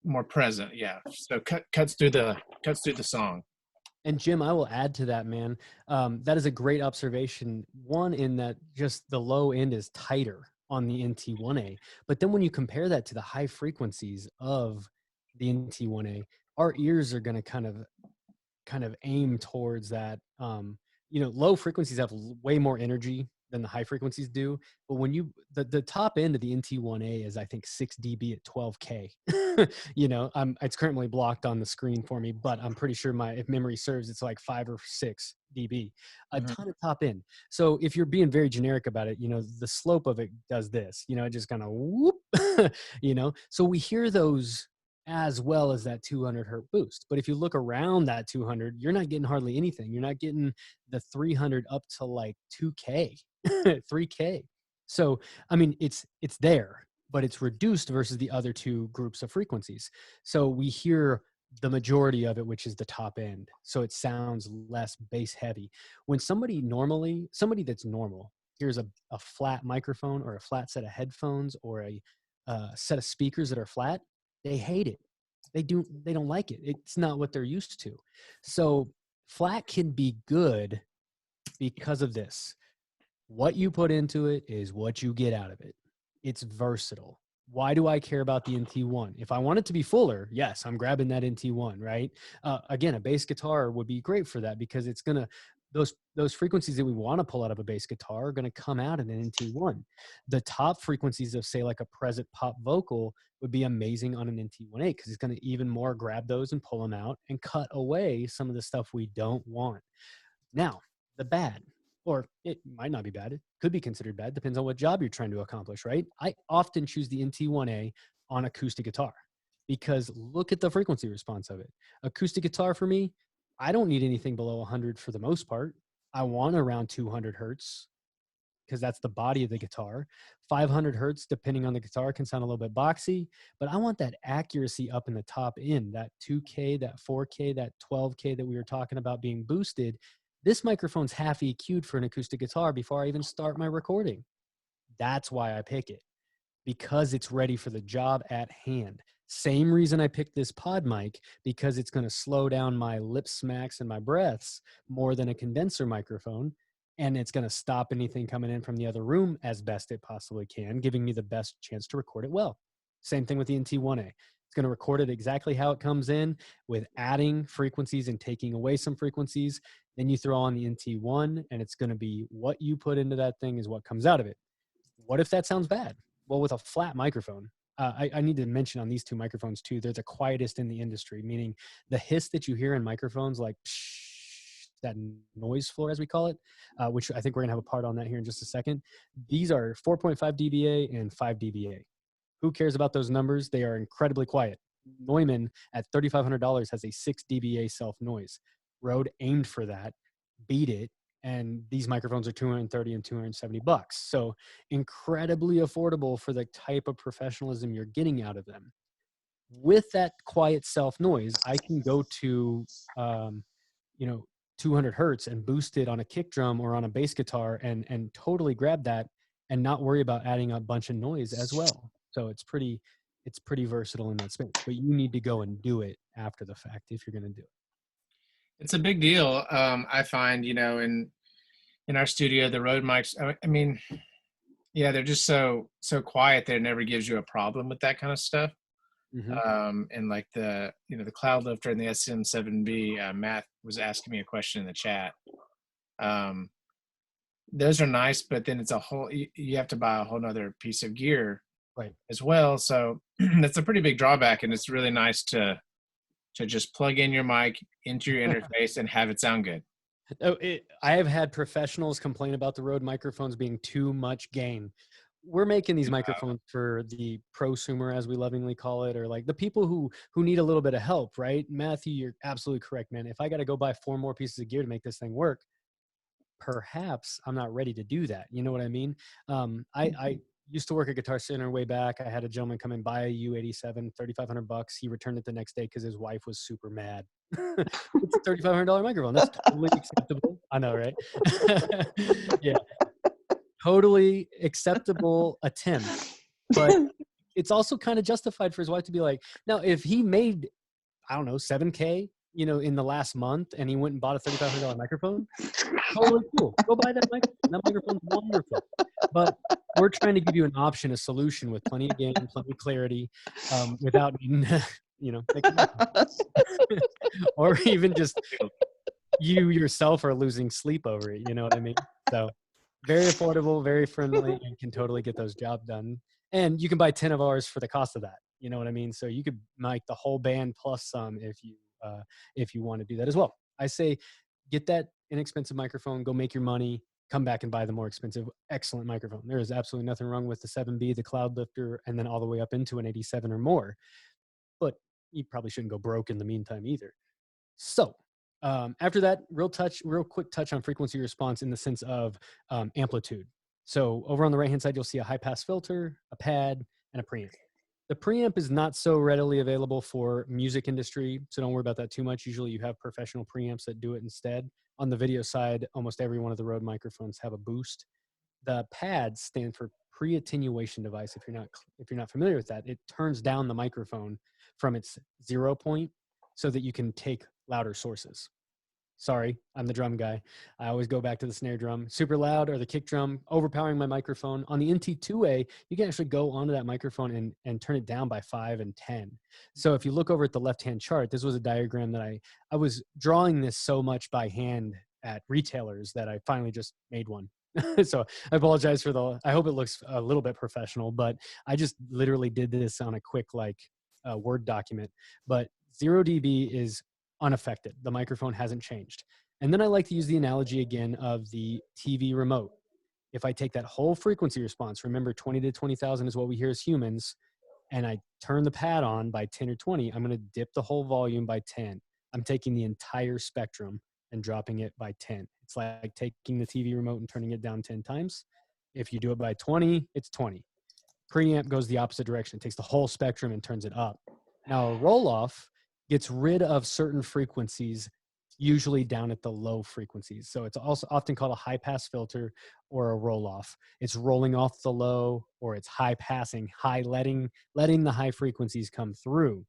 S1: more present. Yeah. So cuts through the song.
S2: And Jim, I will add to that, man. That is a great observation. One, in that just the low end is tighter on the NT1A, but then when you compare that to the high frequencies of the NT1A, our ears are going to kind of aim towards that. Low frequencies have way more energy than the high frequencies do. But when the top end of the NT1A is, I think, 6 dB at 12K. It's currently blocked on the screen for me, but I'm pretty sure if memory serves, it's like 5 or 6 dB, a ton of top end. So if you're being very generic about it, the slope of it does this, it just kind of whoop, so we hear those as well as that 200 hertz boost. But if you look around that 200, you're not getting hardly anything. You're not getting the 300 up to like 2K, 3K. So, I mean, it's there, but it's reduced versus the other two groups of frequencies. So we hear the majority of it, which is the top end. So it sounds less bass heavy. When somebody that's normal hears a flat microphone or a flat set of headphones or a set of speakers that are flat, they hate it. They don't like it. It's not what they're used to. So flat can be good because of this. What you put into it is what you get out of it. It's versatile. Why do I care about the NT1? If I want it to be fuller, yes, I'm grabbing that NT1, right? Again, a bass guitar would be great for that because it's going to, those frequencies that we want to pull out of a bass guitar are going to come out in an NT1. The top frequencies of, say, like a present pop vocal would be amazing on an NT1A because it's going to even more grab those and pull them out and cut away some of the stuff we don't want. Now, the bad, or it might not be bad, it could be considered bad, depends on what job you're trying to accomplish, right? I often choose the NT1A on acoustic guitar because look at the frequency response of it. Acoustic guitar for me, I don't need anything below 100 for the most part. I want around 200 hertz because that's the body of the guitar. 500 hertz, depending on the guitar, can sound a little bit boxy, but I want that accuracy up in the top end, that 2K, that 4K, that 12K that we were talking about being boosted. This microphone's half EQ'd for an acoustic guitar before I even start my recording. That's why I pick it, because it's ready for the job at hand. Same reason I picked this pod mic, because it's going to slow down my lip smacks and my breaths more than a condenser microphone. And it's going to stop anything coming in from the other room as best it possibly can, giving me the best chance to record it well. Same thing with the NT1A. It's going to record it exactly how it comes in with adding frequencies and taking away some frequencies. Then you throw on the NT1 and it's going to be what you put into that thing is what comes out of it. What if that sounds bad? Well, with a flat microphone, I need to mention on these two microphones too, they're the quietest in the industry, meaning the hiss that you hear in microphones, like psh, that noise floor, as we call it, which I think we're going to have a part on that here in just a second. These are 4.5 dBA and 5 dBA. Who cares about those numbers? They are incredibly quiet. Neumann at $3,500 has a 6 dBA self noise. Rode aimed for that, beat it, and these microphones are $230 and $270. So incredibly affordable for the type of professionalism you're getting out of them. With that quiet self noise, I can go to 200 hertz and boost it on a kick drum or on a bass guitar and totally grab that and not worry about adding a bunch of noise as well. So it's pretty versatile in that space, but you need to go and do it after the fact if you're going to do it.
S1: It's a big deal. I find, in our studio, the Rode mics, I mean, yeah, they're just so quiet that it never gives you a problem with that kind of stuff. Mm-hmm. And like the Cloud Lifter and the SM7B, Matt was asking me a question in the chat. Those are nice, but then it's you have to buy a whole nother piece of gear,
S2: right,
S1: as well. So that's a pretty big drawback, and it's really nice to just plug in your mic into your interface and have it sound good.
S2: I have had professionals complain about the Rode microphones being too much gain. We're making these microphones for the prosumer, as we lovingly call it, or like the people who need a little bit of help, right? Matthew, you're absolutely correct, man. If I got to go buy 4 more pieces of gear to make this thing work, perhaps I'm not ready to do that. You know what I mean? I used to work at Guitar Center way back. I had a gentleman come and buy a U87, $3,500. He returned it the next day because his wife was super mad. It's a $3,500 microphone. That's totally acceptable. I know, right? Yeah. Totally acceptable attempt. But it's also kind of justified for his wife to be like, now, if he made, I don't know, 7K, in the last month, and he went and bought a $3,500 microphone, totally cool. Go buy that microphone. That microphone's wonderful. But we're trying to give you an option, a solution with plenty of gain, plenty of clarity, without needing to, make money. Or even just you yourself are losing sleep over it. You know what I mean? So very affordable, very friendly, and can totally get those jobs done. And you can buy 10 of ours for the cost of that. You know what I mean? So you could mic the whole band plus some if you want to do that as well. I say get that inexpensive microphone, go make your money, come back and buy the more expensive, excellent microphone. There is absolutely nothing wrong with the 7B, the Cloud Lifter, and then all the way up into an 87 or more. But you probably shouldn't go broke in the meantime either. So after that, real quick touch on frequency response in the sense of amplitude. So over on the right-hand side, you'll see a high-pass filter, a pad, and a preamp. The preamp is not so readily available for music industry, so don't worry about that too much. Usually you have professional preamps that do it instead. On the video side, almost every one of the Rode microphones have a boost. The pads stand for pre-attenuation device. If you're not familiar with that, it turns down the microphone from its 0 point so that you can take louder sources. Sorry, I'm the drum guy. I always go back to the snare drum. Super loud or the kick drum, overpowering my microphone. On the NT2A, you can actually go onto that microphone and turn it down by 5 and 10. So if you look over at the left-hand chart, this was a diagram that I was drawing this so much by hand at retailers that I finally just made one. So I apologize for I hope it looks a little bit professional, but I just literally did this on a quick Word document. But 0 dB is unaffected. The microphone hasn't changed. And then I like to use the analogy again of the TV remote. If I take that whole frequency response, remember 20 to 20,000 is what we hear as humans, and I turn the pad on by 10 or 20, I'm going to dip the whole volume by 10. I'm taking the entire spectrum and dropping it by 10. It's like taking the TV remote and turning it down 10 times. If you do it by 20, it's 20. Preamp goes the opposite direction. It takes the whole spectrum and turns it up. Now, a roll-off gets rid of certain frequencies, usually down at the low frequencies. So it's also often called a high-pass filter or a roll-off. It's rolling off the low, or it's high-passing, letting the high frequencies come through.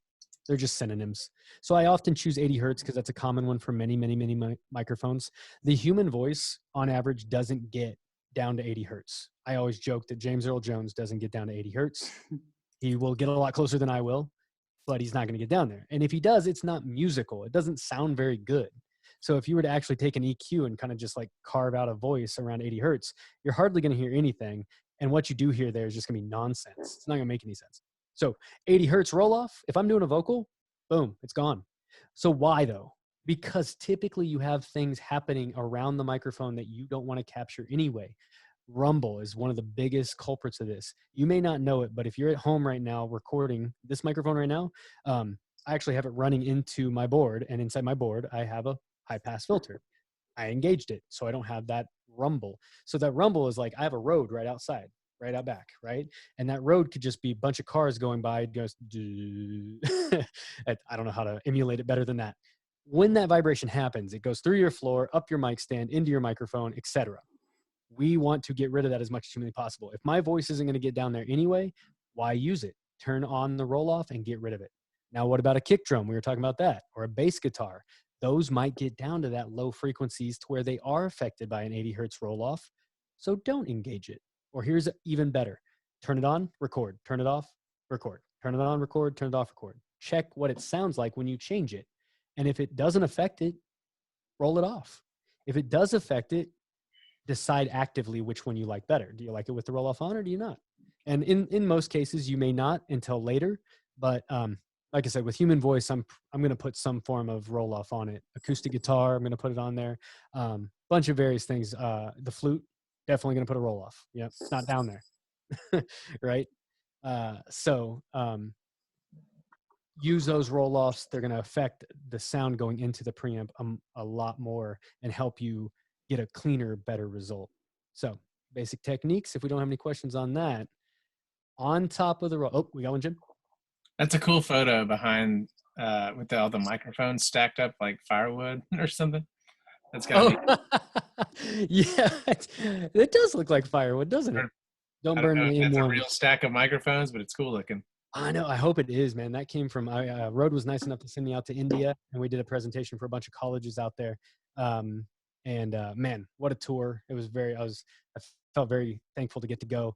S2: They're just synonyms. So I often choose 80 hertz because that's a common one for many, many, many microphones. The human voice, on average, doesn't get down to 80 hertz. I always joke that James Earl Jones doesn't get down to 80 hertz. He will get a lot closer than I will, but he's not going to get down there. And if he does, it's not musical. It doesn't sound very good. So if you were to actually take an EQ and kind of just carve out a voice around 80 hertz, you're hardly going to hear anything. And what you do hear there is just going to be nonsense. It's not going to make any sense. So 80 hertz roll off, if I'm doing a vocal, boom, it's gone. So why though? Because typically you have things happening around the microphone that you don't want to capture anyway. Rumble is one of the biggest culprits of this. You may not know it, but if you're at home right now recording this microphone right now, I actually have it running into my board, and inside my board, I have a high pass filter. I engaged it, so I don't have that rumble. So that rumble is I have a road right outside, right out back, right? And that road could just be a bunch of cars going by. It goes, I don't know how to emulate it better than that. When that vibration happens, it goes through your floor, up your mic stand, into your microphone, etc. We want to get rid of that as much as humanly possible. If my voice isn't going to get down there anyway, why use it? Turn on the roll off and get rid of it. Now, what about a kick drum? We were talking about that, or a bass guitar. Those might get down to that low frequencies to where they are affected by an 80 hertz roll off. So don't engage it. Or here's even better. Turn it on, record. Turn it off, record. Turn it on, record. Turn it off, record. Check what it sounds like when you change it. And if it doesn't affect it, roll it off. If it does affect it, decide actively which one you like better. Do you like it with the roll off on, or do you not? And in most cases, you may not until later. But like I said, with human voice, I'm going to put some form of roll off on it. Acoustic guitar, I'm going to put it on there. Bunch of various things. The flute, definitely going to put a roll off. Yep, it's not down there, right? Use those roll offs. They're going to affect the sound going into the preamp a lot more and help you get a cleaner, better result. So basic techniques. If we don't have any questions on that, on top of the roll. Oh, we got one, Jim.
S1: That's a cool photo behind with all the microphones stacked up like firewood or something. That's gotta be.
S2: Yeah, it does look like firewood, doesn't it? Don't
S1: I don't
S2: burn
S1: know
S2: the
S1: if that's a
S2: M1s.
S1: real stack of microphones, but it's cool looking.
S2: I know. I hope it is, man. That came from Rode was nice enough to send me out to India, and we did a presentation for a bunch of colleges out there. Man, what a tour! It was I felt very thankful to get to go.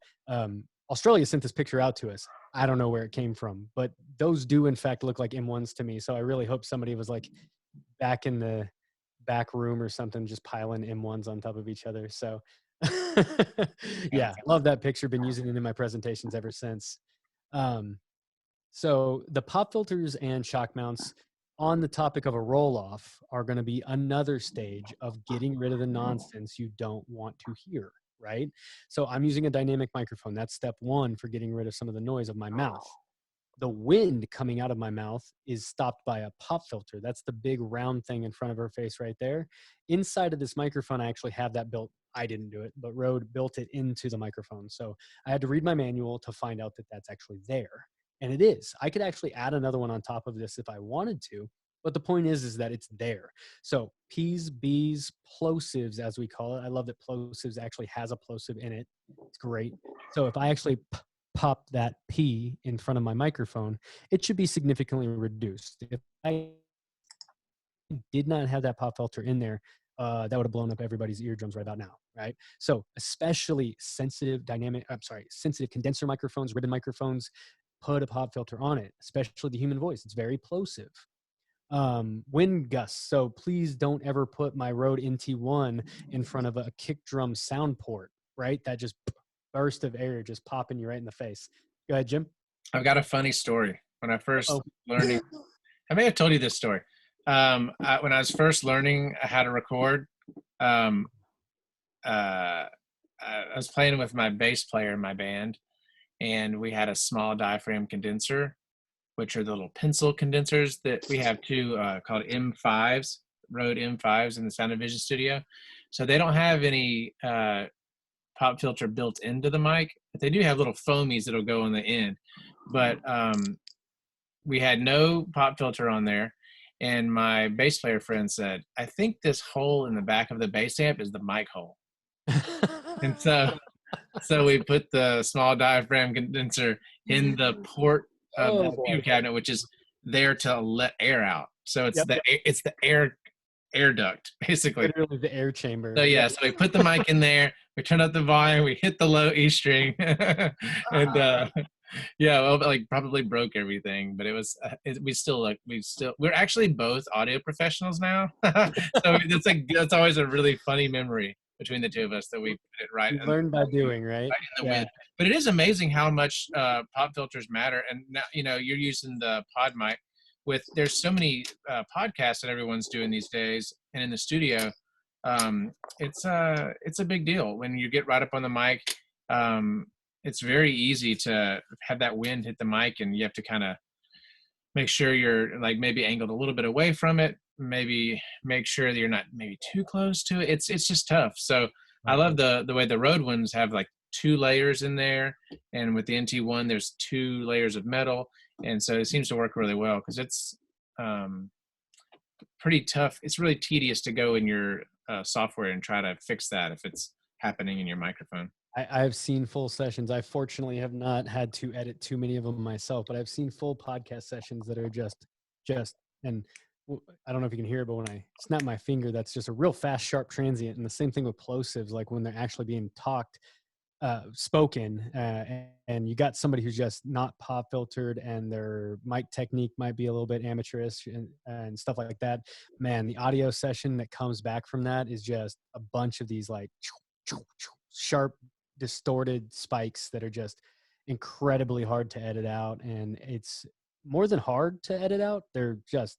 S2: Australia sent this picture out to us. I don't know where it came from, but those do in fact look like M1s to me. So I really hope somebody was like back in the back room or something, just piling M1s on top of each other. So yeah, love that picture. Been using it in my presentations ever since. So the pop filters and shock mounts on the topic of a roll off are going to be another stage of getting rid of the nonsense you don't want to hear, right? So I'm using a dynamic microphone. That's step one for getting rid of some of the noise of my mouth. The wind coming out of my mouth is stopped by a pop filter. That's the big round thing in front of her face right there. Inside of this microphone, I actually have that built. I didn't do it, but Rode built it into the microphone. So I had to read my manual to find out that that's actually there. And it is. I could actually add another one on top of this if I wanted to. But the point is that it's there. So P's, B's, plosives, as we call it. I love that plosives actually has a plosive in it. It's great. So if I actually pop that P in front of my microphone, it should be significantly reduced. If I did not have that pop filter in there, that would have blown up everybody's eardrums right about now, right? So especially sensitive condenser microphones, ribbon microphones, put a pop filter on it, especially the human voice. It's very plosive. Wind gusts. So please don't ever put my Rode NT1 in front of a kick drum sound port, right? That just burst of air just popping you right in the face. Go ahead, Jim.
S1: I've got a funny story. When I first learning, I may have told you this story. When I was first learning how to record, I was playing with my bass player in my band, and we had a small diaphragm condenser, which are the little pencil condensers that we have two called M5s, Rode M5s in the Sound and Vision studio. So they don't have any pop filter built into the mic, but they do have little foamies that'll go on the end. But we had no pop filter on there. And my bass player friend said, I think this hole in the back of the bass amp is the mic hole. And so we put the small diaphragm condenser in the port of the computer cabinet, which is there to let air out. So it's the air duct, basically.
S2: Literally the air chamber.
S1: So yeah, so we put the mic in there, we turned up the volume, we hit the low E string, and like probably broke everything, but it was we're actually both audio professionals now. So that's always a really funny memory between the two of us that we put it right.
S2: Learn by doing, right?
S1: Right in the wind. But it is amazing how much pop filters matter. And now, you're using the pod mic. There's so many podcasts that everyone's doing these days, and in the studio, it's a big deal when you get right up on the mic. It's very easy to have that wind hit the mic, and you have to kind of make sure you're like maybe angled a little bit away from it. Maybe make sure that you're not maybe too close to it. It's just tough. So I love the way the Rode ones have like 2 layers in there, and with the NT1 there's 2 layers of metal, and so it seems to work really well because it's pretty tough. It's really tedious to go in your software and try to fix that if it's happening in your microphone.
S2: I've seen full sessions. I fortunately have not had to edit too many of them myself, but I've seen full podcast sessions that are just, and I don't know if you can hear it, but when I snap my finger, that's just a real fast, sharp transient. And the same thing with plosives, like when they're actually being spoken, and you got somebody who's just not pop filtered and their mic technique might be a little bit amateurish and stuff like that. Man, the audio session that comes back from that is just a bunch of these like sharp, distorted spikes that are just incredibly hard to edit out. And it's more than hard to edit out. They're just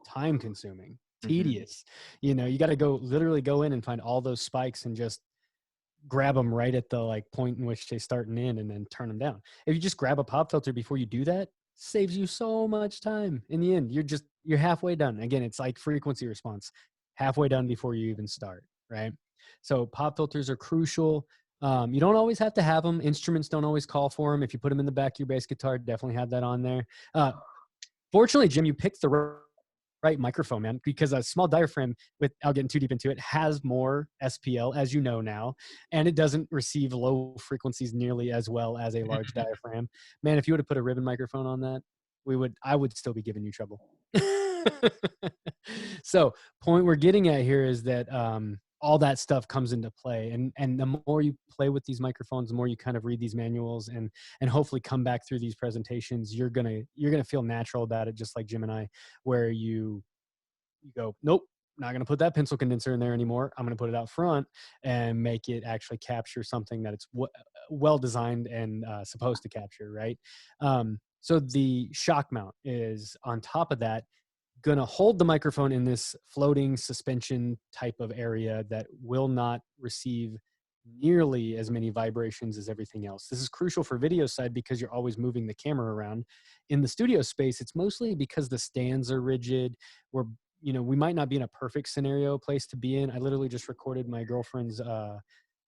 S2: time consuming, tedious. You got to literally go in and find all those spikes and just grab them right at the like point in which they start and end, and then turn them down. If you just grab a pop filter before you do that, saves you so much time. In the end, you're halfway done. Again, it's like frequency response, halfway done before you even start, right? So pop filters are crucial. You don't always have to have them. Instruments don't always call for them. If you put them in the back of your bass guitar, definitely have that on there. Fortunately, Jim, you picked the right microphone, man, because a small diaphragm, without getting too deep into it, has more SPL, as you know now, and it doesn't receive low frequencies nearly as well as a large diaphragm. Man, if you would have put a ribbon microphone on that, I would still be giving you trouble. So point we're getting at here is that all that stuff comes into play, and the more you play with these microphones, the more you kind of read these manuals and hopefully come back through these presentations, you're gonna feel natural about it, just like Jim and I, where you go, nope, not going to put that pencil condenser in there anymore. I'm going to put it out front and make it actually capture something that it's well designed and supposed to capture, right? So the shock mount is on top of that, going to hold the microphone in this floating suspension type of area that will not receive nearly as many vibrations as everything else. This is crucial for video side because you're always moving the camera around. In the studio space, it's mostly because the stands are rigid. We might not be in a perfect scenario place to be in. I literally just recorded my girlfriend's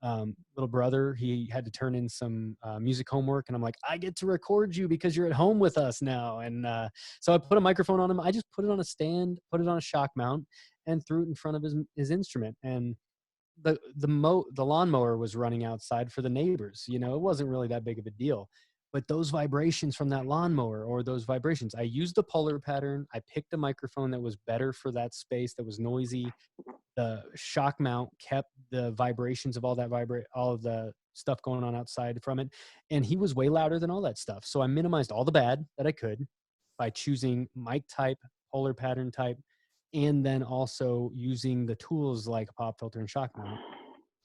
S2: little brother. He had to turn in some music homework, and I'm like, I get to record you because you're at home with us now. And so I put a microphone on him. I just put it on a stand, put it on a shock mount, and threw it in front of his instrument. And the lawnmower was running outside for the neighbors. It wasn't really that big of a deal. But those vibrations from that lawnmower, or those vibrations, I used the polar pattern. I picked a microphone that was better for that space, that was noisy. The shock mount kept the vibrations of all of the stuff going on outside from it. And he was way louder than all that stuff. So I minimized all the bad that I could by choosing mic type, polar pattern type, and then also using the tools like a pop filter and shock mount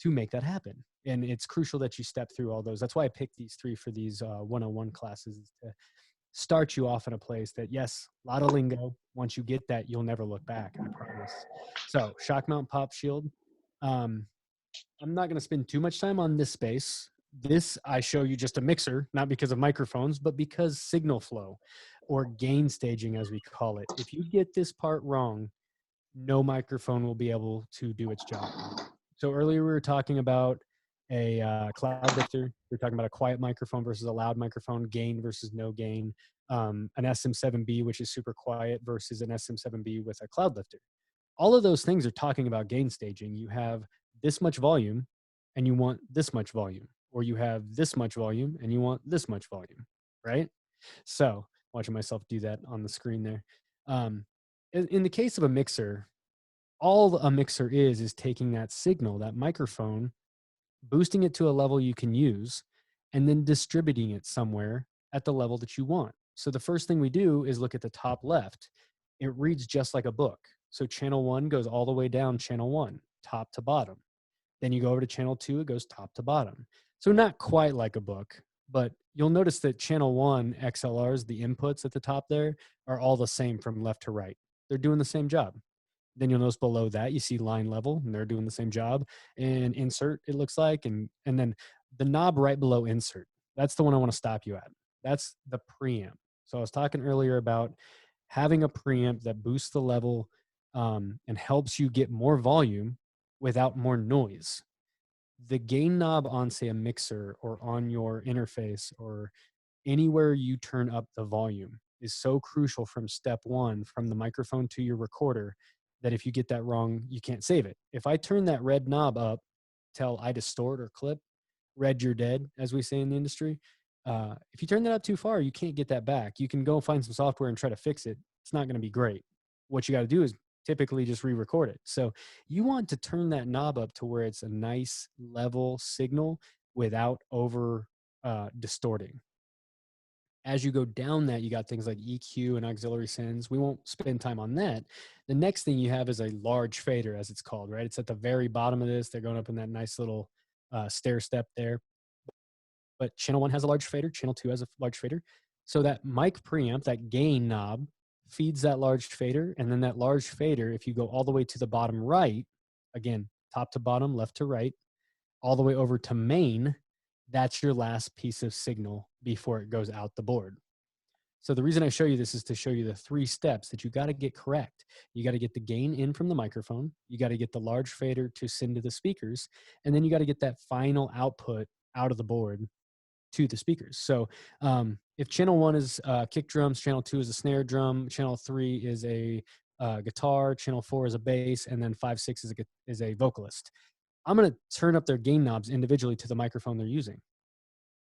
S2: to make that happen. And it's crucial that you step through all those. That's why I picked these 3 for these 101 classes, to start you off in a place that, yes, a lot of lingo. Once you get that, you'll never look back, I promise. So shock mount pop shield. I'm not going to spend too much time on this space. This, I show you just a mixer, not because of microphones, but because signal flow, or gain staging as we call it. If you get this part wrong, no microphone will be able to do its job. So earlier we were talking about a cloud lifter. We're talking about a quiet microphone versus a loud microphone, gain versus no gain, an SM7B, which is super quiet, versus an SM7B with a cloud lifter. All of those things are talking about gain staging. You have this much volume and you want this much volume, or you have this much volume and you want this much volume, right? So watching myself do that on the screen there. In the case of a mixer, all a mixer is taking that signal, that microphone, boosting it to a level you can use, and then distributing it somewhere at the level that you want. So the first thing we do is look at the top left. It reads just like a book. So channel 1 goes all the way down channel 1, top to bottom. Then you go over to channel 2, it goes top to bottom. So not quite like a book, but you'll notice that channel 1 XLRs, the inputs at the top there, are all the same from left to right. They're doing the same job. Then you'll notice below that you see line level, and they're doing the same job. And insert, it looks like, and then the knob right below insert, that's the one I want to stop you at. That's the preamp. So I was talking earlier about having a preamp that boosts the level and helps you get more volume without more noise. The gain knob on, say, a mixer or on your interface or anywhere you turn up the volume is so crucial from step 1, from the microphone to your recorder, that if you get that wrong, you can't save it. If I turn that red knob up till I distort or clip, red, you're dead, as we say in the industry. If you turn that up too far, you can't get that back. You can go find some software and try to fix it. It's not going to be great. What you got to do is typically just re-record it. So you want to turn that knob up to where it's a nice level signal without over distorting. As you go down that, you got things like EQ and auxiliary sends. We won't spend time on that. The next thing you have is a large fader, as it's called, right? It's at the very bottom of this. They're going up in that nice little stair step there. But channel 1 has a large fader. Channel 2 has a large fader. So that mic preamp, that gain knob, feeds that large fader. And then that large fader, if you go all the way to the bottom right, again, top to bottom, left to right, all the way over to main, that's your last piece of signal before it goes out the board. So the reason I show you this is to show you the 3 steps that you got to get correct. You got to get the gain in from the microphone. You got to get the large fader to send to the speakers. And then you got to get that final output out of the board to the speakers. So if channel 1 is kick drums, channel 2 is a snare drum, channel 3 is a guitar, channel 4 is a bass, and then 5, 6 is a vocalist. I'm going to turn up their gain knobs individually to the microphone they're using.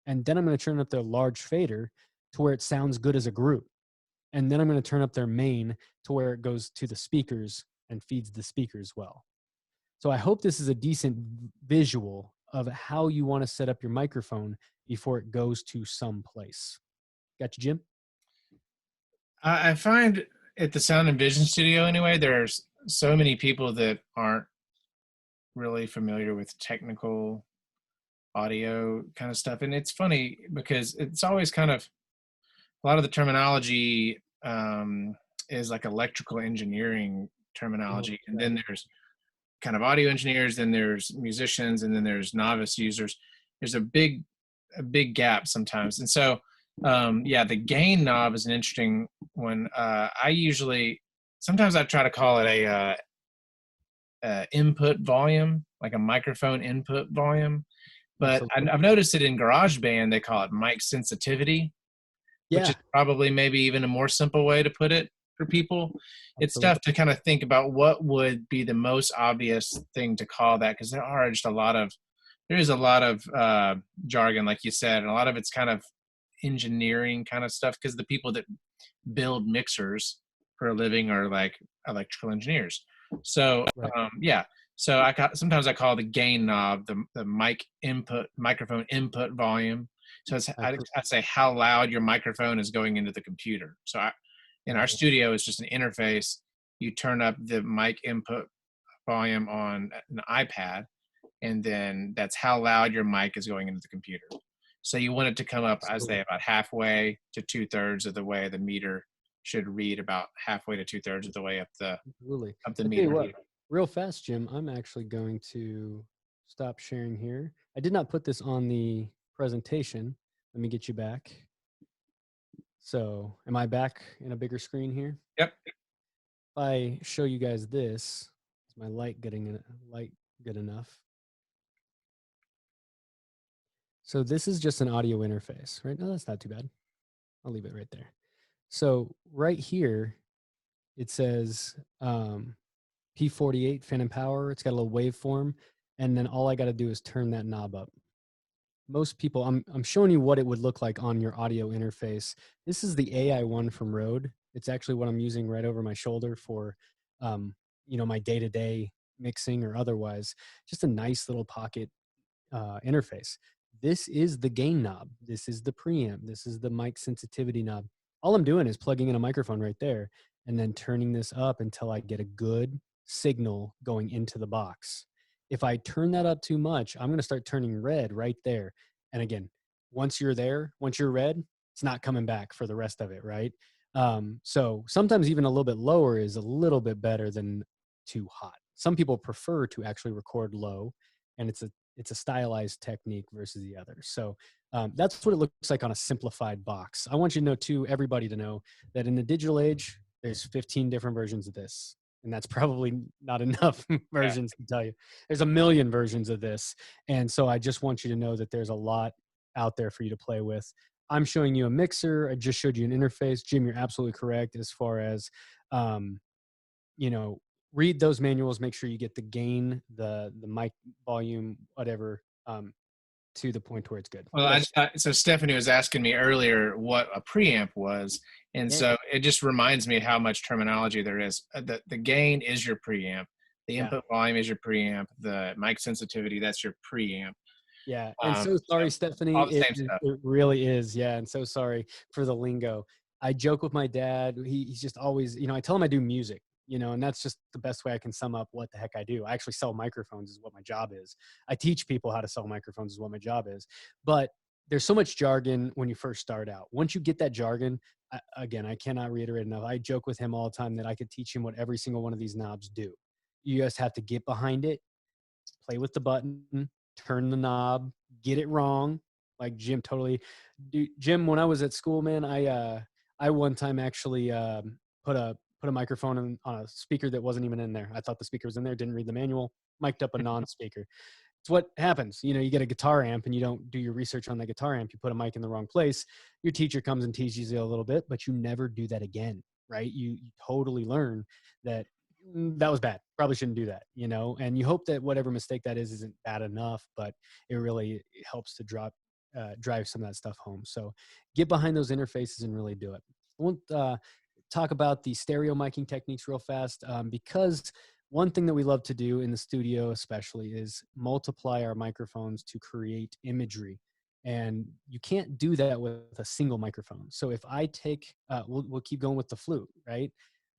S2: And then I'm going to turn up their large fader to where it sounds good as a group. And then I'm going to turn up their main to where it goes to the speakers and feeds the speakers well. So I hope this is a decent visual of how you want to set up your microphone before it goes to some place. Got you, Jim?
S1: I find at the Sound and Vision Studio anyway, there's so many people that aren't really familiar with technical audio kind of stuff. And it's funny because it's always kind of, a lot of the terminology is like electrical engineering terminology. And then there's kind of audio engineers, then there's musicians, and then there's novice users. There's a big gap sometimes. And so, yeah, the gain knob is an interesting one. Sometimes I try to call it a input volume, like a microphone input volume. But I've noticed it in GarageBand, they call it mic sensitivity, which is probably maybe even a more simple way to put it for people. It's tough to kind of think about what would be the most obvious thing to call that, because there is a lot of jargon, like you said, and a lot of it's kind of engineering kind of stuff, because the people that build mixers for a living are like electrical engineers. So yeah. So sometimes I call the gain knob the microphone input volume. So I say how loud your microphone is going into the computer. So in our studio, it's just an interface. You turn up the mic input volume on an iPad, and then that's how loud your mic is going into the computer. So you want it to come up, I say, about halfway to 2/3 of the way. The meter should read about halfway to 2/3 of the way up the meter.
S2: Real fast, Jim, I'm actually going to stop sharing here. I did not put this on the presentation. Let me get you back. So am I back in a bigger screen here?
S1: Yep.
S2: If I show you guys this, is my light good enough? So this is just an audio interface, right? No, that's not too bad. I'll leave it right there. So right here, it says P48 Phantom Power. It's got a little waveform, and then all I got to do is turn that knob up. Most people, I'm showing you what it would look like on your audio interface. This is the AI one from Rode. It's actually what I'm using right over my shoulder for, my day-to-day mixing or otherwise. Just a nice little pocket interface. This is the gain knob. This is the preamp. This is the mic sensitivity knob. All I'm doing is plugging in a microphone right there and then turning this up until I get a good signal going into the box. If I turn that up too much, I'm going to start turning red right there. And again, once you're red, it's not coming back for the rest of it, right? So sometimes even a little bit lower is a little bit better than too hot. Some people prefer to actually record low, and it's a stylized technique versus the other. So that's what it looks like on a simplified box. I want you to know too, everybody to know that in the digital age, there's 15 different versions of this. And that's probably not enough versions to tell you. There's a million versions of this. And so I just want you to know that there's a lot out there for you to play with. I'm showing you a mixer. I just showed you an interface. Jim, you're absolutely correct as far as, read those manuals, make sure you get the gain, the mic volume, whatever, to the point where it's good.
S1: Well, so Stephanie was asking me earlier what a preamp was. And so it just reminds me how much terminology there is. The gain is your preamp. The input volume is your preamp. The mic sensitivity, that's your preamp.
S2: Yeah. And so sorry, Stephanie. It really is. Yeah. And so sorry for the lingo. I joke with my dad. He's just always, I tell him I do music, and that's just the best way I can sum up what the heck I do. I actually sell microphones is what my job is. I teach people how to sell microphones is what my job is. But there's so much jargon when you first start out. Once you get that jargon, again, I cannot reiterate enough. I joke with him all the time that I could teach him what every single one of these knobs do. You just have to get behind it, play with the button, turn the knob, get it wrong. Like Jim Jim, when I was at school, man, I one time actually put a microphone on a speaker that wasn't even in there. I thought the speaker was in there, didn't read the manual, mic'd up a non-speaker. It's what happens. You get a guitar amp and you don't do your research on the guitar amp. You put a mic in the wrong place. Your teacher comes and teaches you a little bit, but you never do that again, right? You totally learn that that was bad. Probably shouldn't do that, you know? And you hope that whatever mistake that is isn't bad enough, but it really helps to drive some of that stuff home. So get behind those interfaces and really do it. I won't talk about the stereo miking techniques real fast because one thing that we love to do in the studio especially is multiply our microphones to create imagery. And you can't do that with a single microphone. So if I take, we'll keep going with the flute, right?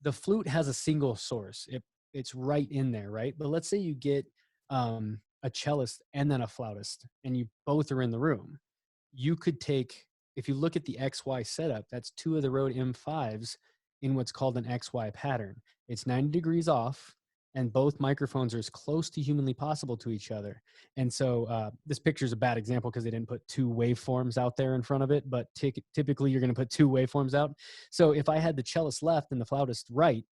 S2: The flute has a single source. It's right in there, right? But let's say you get a cellist and then a flautist, and you both are in the room. You could take, if you look at the XY setup, that's two of the Rode M5s in what's called an XY pattern. It's 90 degrees off, and both microphones are as close to humanly possible to each other. And so this picture is a bad example because they didn't put two waveforms out there in front of it, but typically you're going to put two waveforms out. So if I had the cellist left and the flautist right,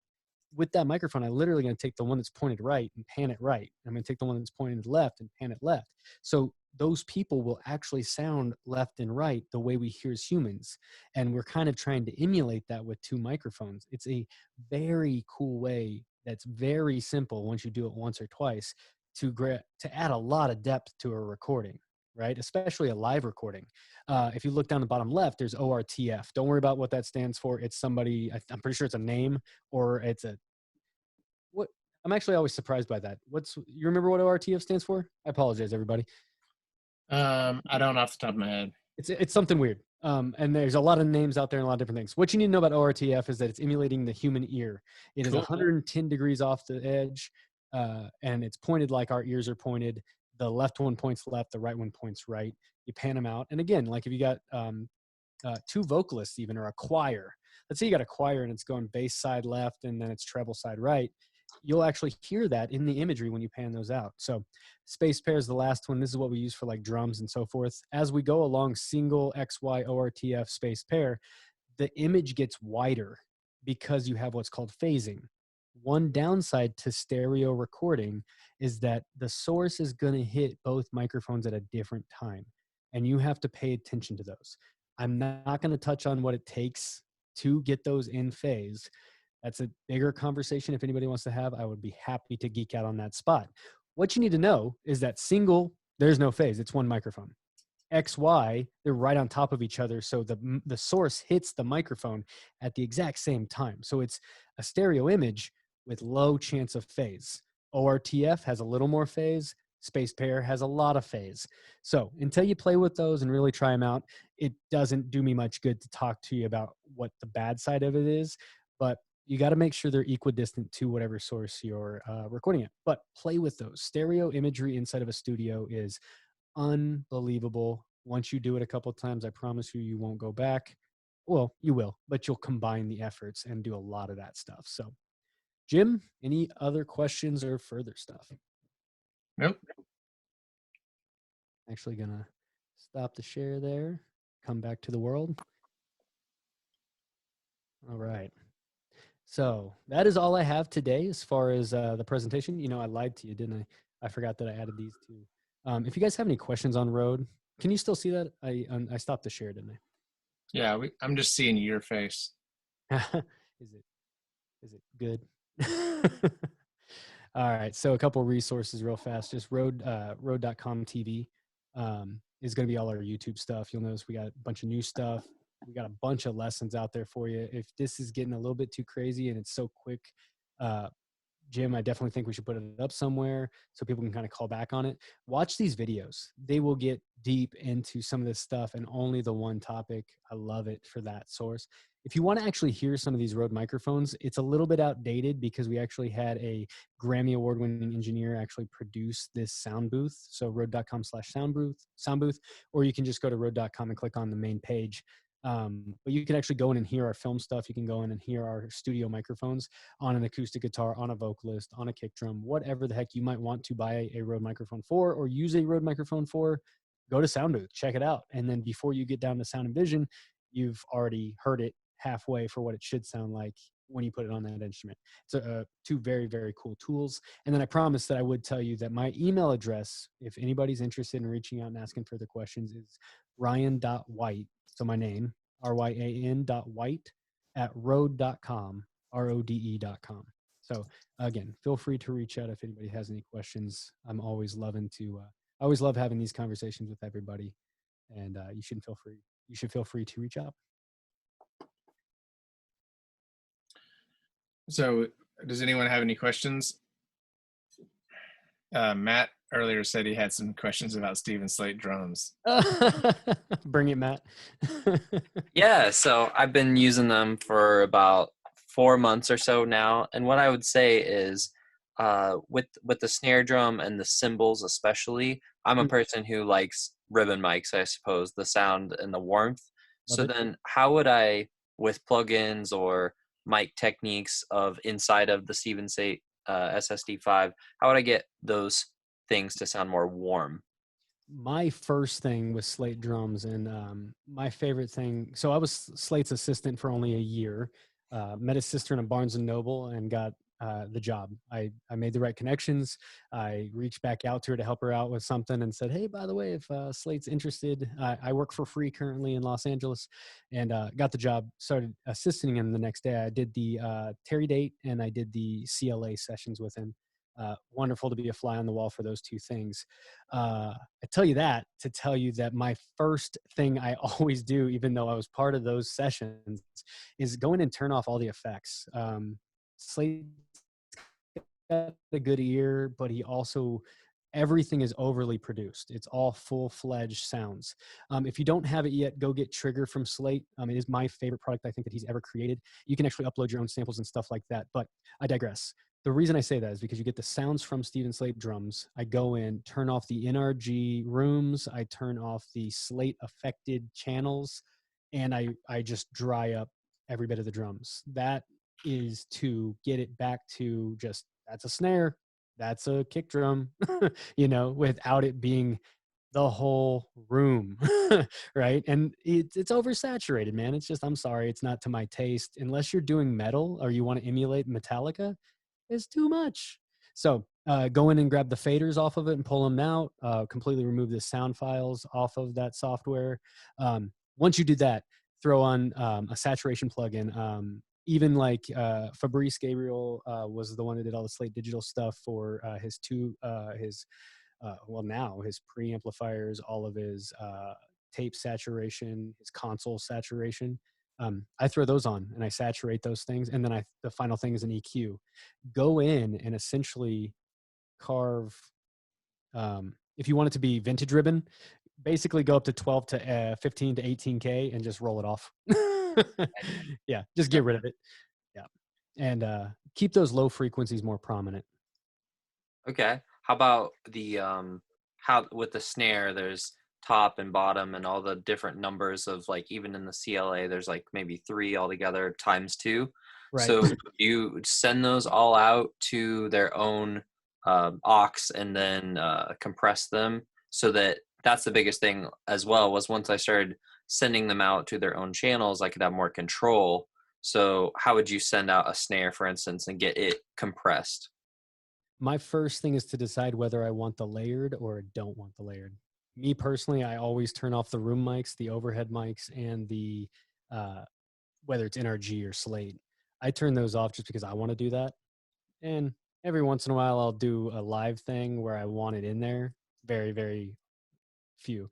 S2: with that microphone, I'm literally going to take the one that's pointed right and pan it right. I'm going to take the one that's pointed left and pan it left. So those people will actually sound left and right the way we hear as humans. And we're kind of trying to emulate that with two microphones. It's a very cool way that's very simple once you do it once or twice to add a lot of depth to a recording, right? Especially a live recording. If you look down the bottom left, there's ORTF. Don't worry about what that stands for. It's somebody, I'm pretty sure it's a name or it's what, I'm actually always surprised by that. You remember what ORTF stands for? I apologize, everybody.
S1: I don't off the top of my head.
S2: It's something weird. And there's a lot of names out there and a lot of different things. What you need to know about ORTF is that it's emulating the human ear. It is 110 degrees off the edge, and it's pointed like our ears are pointed. The left one points left, the right one points right. You pan them out. And again, like if you got two vocalists even, or a choir, let's say you got a choir and it's going bass side left and then it's treble side right, you'll actually hear that in the imagery when you pan those out. So space pair is the last one. This is what we use for like drums and so forth. As we go along single XY ORTF space pair, the image gets wider because you have what's called phasing. One downside to stereo recording is that the source is going to hit both microphones at a different time, and you have to pay attention to those. I'm not going to touch on what it takes to get those in phase. That's a bigger conversation. If anybody wants to have, I would be happy to geek out on that spot. What you need to know is that single, there's no phase. It's one microphone. XY, they're right on top of each other. So the source hits the microphone at the exact same time. So it's a stereo image with low chance of phase. ORTF has a little more phase. Space pair has a lot of phase. So until you play with those and really try them out, it doesn't do me much good to talk to you about what the bad side of it is. But you got to make sure they're equidistant to whatever source you're recording at. But play with those. Stereo imagery inside of a studio is unbelievable. Once you do it a couple of times, I promise you, you won't go back. Well, you will, but you'll combine the efforts and do a lot of that stuff. So, Jim, any other questions or further stuff?
S1: Nope.
S2: Actually gonna stop the share there, come back to the world. All right. So that is all I have today as far as the presentation. You know, I lied to you, didn't I? I forgot that I added these two. If you guys have any questions on Rode, can you still see that? I stopped the share, didn't I?
S1: Yeah, I'm just seeing your face.
S2: Is it good? All right. So a couple resources real fast. Just rode.com TV is going to be all our YouTube stuff. You'll notice we got a bunch of new stuff. We got a bunch of lessons out there for you. If this is getting a little bit too crazy and it's so quick, Jim, I definitely think we should put it up somewhere so people can kind of call back on it. Watch these videos. They will get deep into some of this stuff and only the one topic. I love it for that source. If you want to actually hear some of these Rode microphones, it's a little bit outdated because we actually had a Grammy award-winning engineer actually produce this sound booth. So rode.com/sound booth, or you can just go to rode.com and click on the main page. But you can actually go in and hear our film stuff. You can go in and hear our studio microphones on an acoustic guitar, on a vocalist, on a kick drum, whatever the heck you might want to buy a Rode microphone for or use a Rode microphone for. Go to Sound Booth, check it out. And then before you get down to Sound and Vision, you've already heard it halfway for what it should sound like when you put it on that instrument. So two very, very cool tools. And then I promised that I would tell you that my email address, if anybody's interested in reaching out and asking further questions, is ryan.white. So my name, ryan.white at rode.com, RODE.com. So again, feel free to reach out if anybody has any questions. I'm always loving to, I always love having these conversations with everybody, and you should feel free to reach out.
S1: So does anyone have any questions? Matt earlier said he had some questions about Steven Slate drums.
S2: Bring it, Matt.
S4: Yeah, so I've been using them for about 4 months or so now, and what I would say is, with the snare drum and the cymbals especially, I'm a person who likes ribbon mics, I suppose, the sound and the warmth. So then, how would I, with plugins or mic techniques of inside of the Steven Slate SSD5, how would I get those things to sound more warm?
S2: My first thing was Slate drums, and my favorite thing. So I was Slate's assistant for only a year. Met his sister in a Barnes and Noble and got the job. I made the right connections. I reached back out to her to help her out with something and said, hey, by the way, if Slate's interested, I work for free currently in Los Angeles, and got the job, started assisting him the next day. I did the Terry date and I did the CLA sessions with him. Wonderful to be a fly on the wall for those two things. I tell you that to tell you that my first thing I always do, even though I was part of those sessions, is go in and turn off all the effects. Slate's got a good ear, but he also, everything is overly produced. It's all full-fledged sounds. If you don't have it yet, go get Trigger from Slate. It is my favorite product I think that he's ever created. You can actually upload your own samples and stuff like that, but I digress. The reason I say that is because you get the sounds from Steven Slate drums. I go in, turn off the NRG rooms, I turn off the Slate affected channels, and I just dry up every bit of the drums. That is to get it back to just, that's a snare, that's a kick drum, without it being the whole room, right? And it's oversaturated, man. It's just, I'm sorry, it's not to my taste. Unless you're doing metal or you want to emulate Metallica, it's too much. So go in and grab the faders off of it and pull them out, completely remove the sound files off of that software. Once you do that, throw on a saturation plugin. Even like Fabrice Gabriel was the one that did all the Slate Digital stuff for his preamplifiers, all of his tape saturation, his console saturation. I throw those on and I saturate those things. And then the final thing is an EQ. Go in and essentially carve, if you want it to be vintage ribbon, basically go up to 12 to 15 to 18K and just roll it off. Yeah, just get rid of it. Yeah. And keep those low frequencies more prominent.
S4: Okay. How about the how with the snare, there's top and bottom and all the different numbers of, like, even in the CLA there's like maybe 3 altogether times 2.
S2: Right.
S4: So you send those all out to their own aux and then compress them, so that's the biggest thing as well, was once I started sending them out to their own channels, I could have more control. So how would you send out a snare, for instance, and get it compressed?
S2: My first thing is to decide whether I want the layered or don't want the layered. Me personally, I always turn off the room mics, the overhead mics, and the whether it's NRG or Slate. I turn those off just because I want to do that. And every once in a while, I'll do a live thing where I want it in there. Very, very few.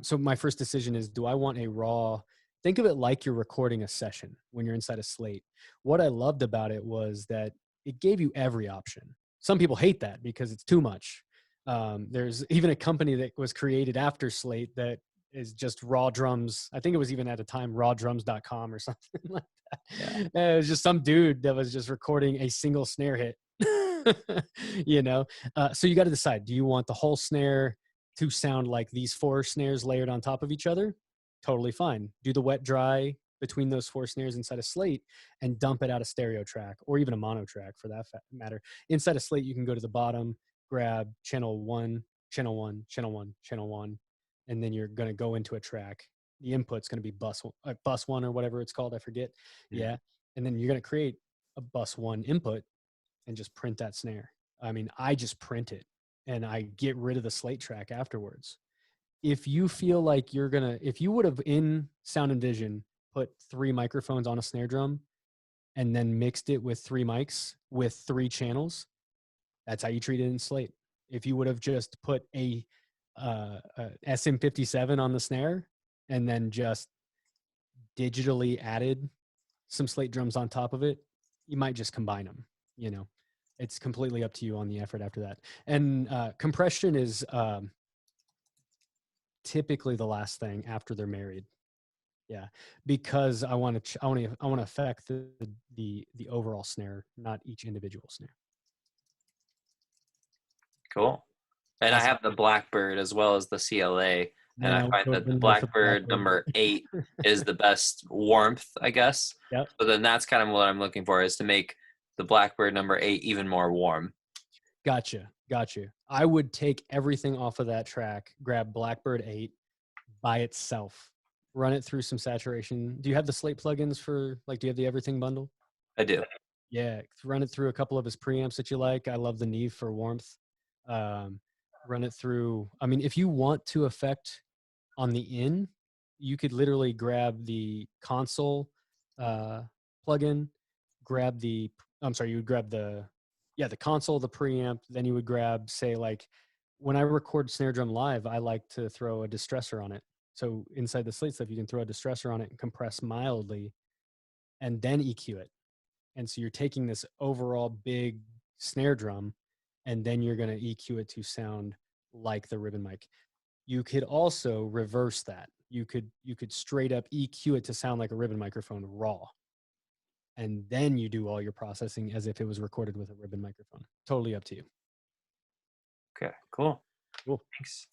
S2: So my first decision is, do I want a raw? Think of it like you're recording a session when you're inside a Slate. What I loved about it was that it gave you every option. Some people hate that because it's too much. There's even a company that was created after Slate that is just raw drums. I think it was even at a time rawdrums.com or something like that. Yeah. It was just some dude that was just recording a single snare hit. So you got to decide, do you want the whole snare to sound like these 4 snares layered on top of each other? Totally fine. Do the wet dry between those 4 snares inside a Slate and dump it out a stereo track, or even a mono track for that matter. Inside a Slate, you can go to the bottom, grab channel 1, channel 1, channel 1, channel 1, and then you're going to go into a track. The input's going to be bus 1 or whatever it's called. I forget. Yeah. And then you're going to create a bus 1 input and just print that snare. I mean, I just print it and I get rid of the Slate track afterwards. If you feel like if you would have in Sound and Vision put 3 microphones on a snare drum and then mixed it with 3 mics with 3 channels, that's how you treat it in Slate. If you would have just put a SM57 on the snare and then just digitally added some Slate drums on top of it, you might just combine them. You know, it's completely up to you on the effort after that. And compression is typically the last thing after they're married. Yeah, because I want to affect the overall snare, not each individual snare.
S4: Cool. And I
S2: Awesome.
S4: have the Blackbird as well as the CLA. And I find that the Blackbird number 8 is the best warmth, I guess.
S2: Yep.
S4: So then that's kind of what I'm looking for, is to make the Blackbird number 8 even more warm.
S2: Gotcha. I would take everything off of that track, grab Blackbird 8 by itself, run it through some saturation. Do you have the Slate plugins for, like, do you have the Everything bundle?
S4: I do.
S2: Yeah, run it through a couple of his preamps that you like. I love the Neve for warmth. Run it through. I mean, if you want to affect on the in, you could literally grab the console plugin, you would grab the console, the preamp, then you would grab, say, like, when I record snare drum live, I like to throw a distressor on it. So inside the Slate stuff, you can throw a distressor on it and compress mildly and then EQ it. And so you're taking this overall big snare drum and then you're going to EQ it to sound like the ribbon mic. You could also reverse that. You could straight up EQ it to sound like a ribbon microphone raw. And then you do all your processing as if it was recorded with a ribbon microphone. Totally up to you.
S4: Okay, cool.
S2: Thanks.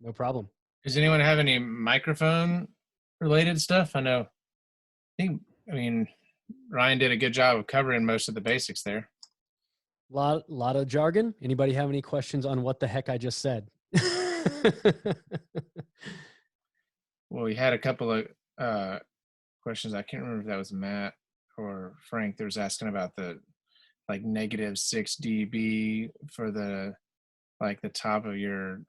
S2: No problem.
S1: Does anyone have any microphone related stuff? I mean, Ryan did a good job of covering most of the basics there.
S2: Lot of jargon. Anybody have any questions on what the heck I just said?
S1: Well, we had a couple of questions. I can't remember if that was Matt or Frank that was asking about the -6 dB for the top of your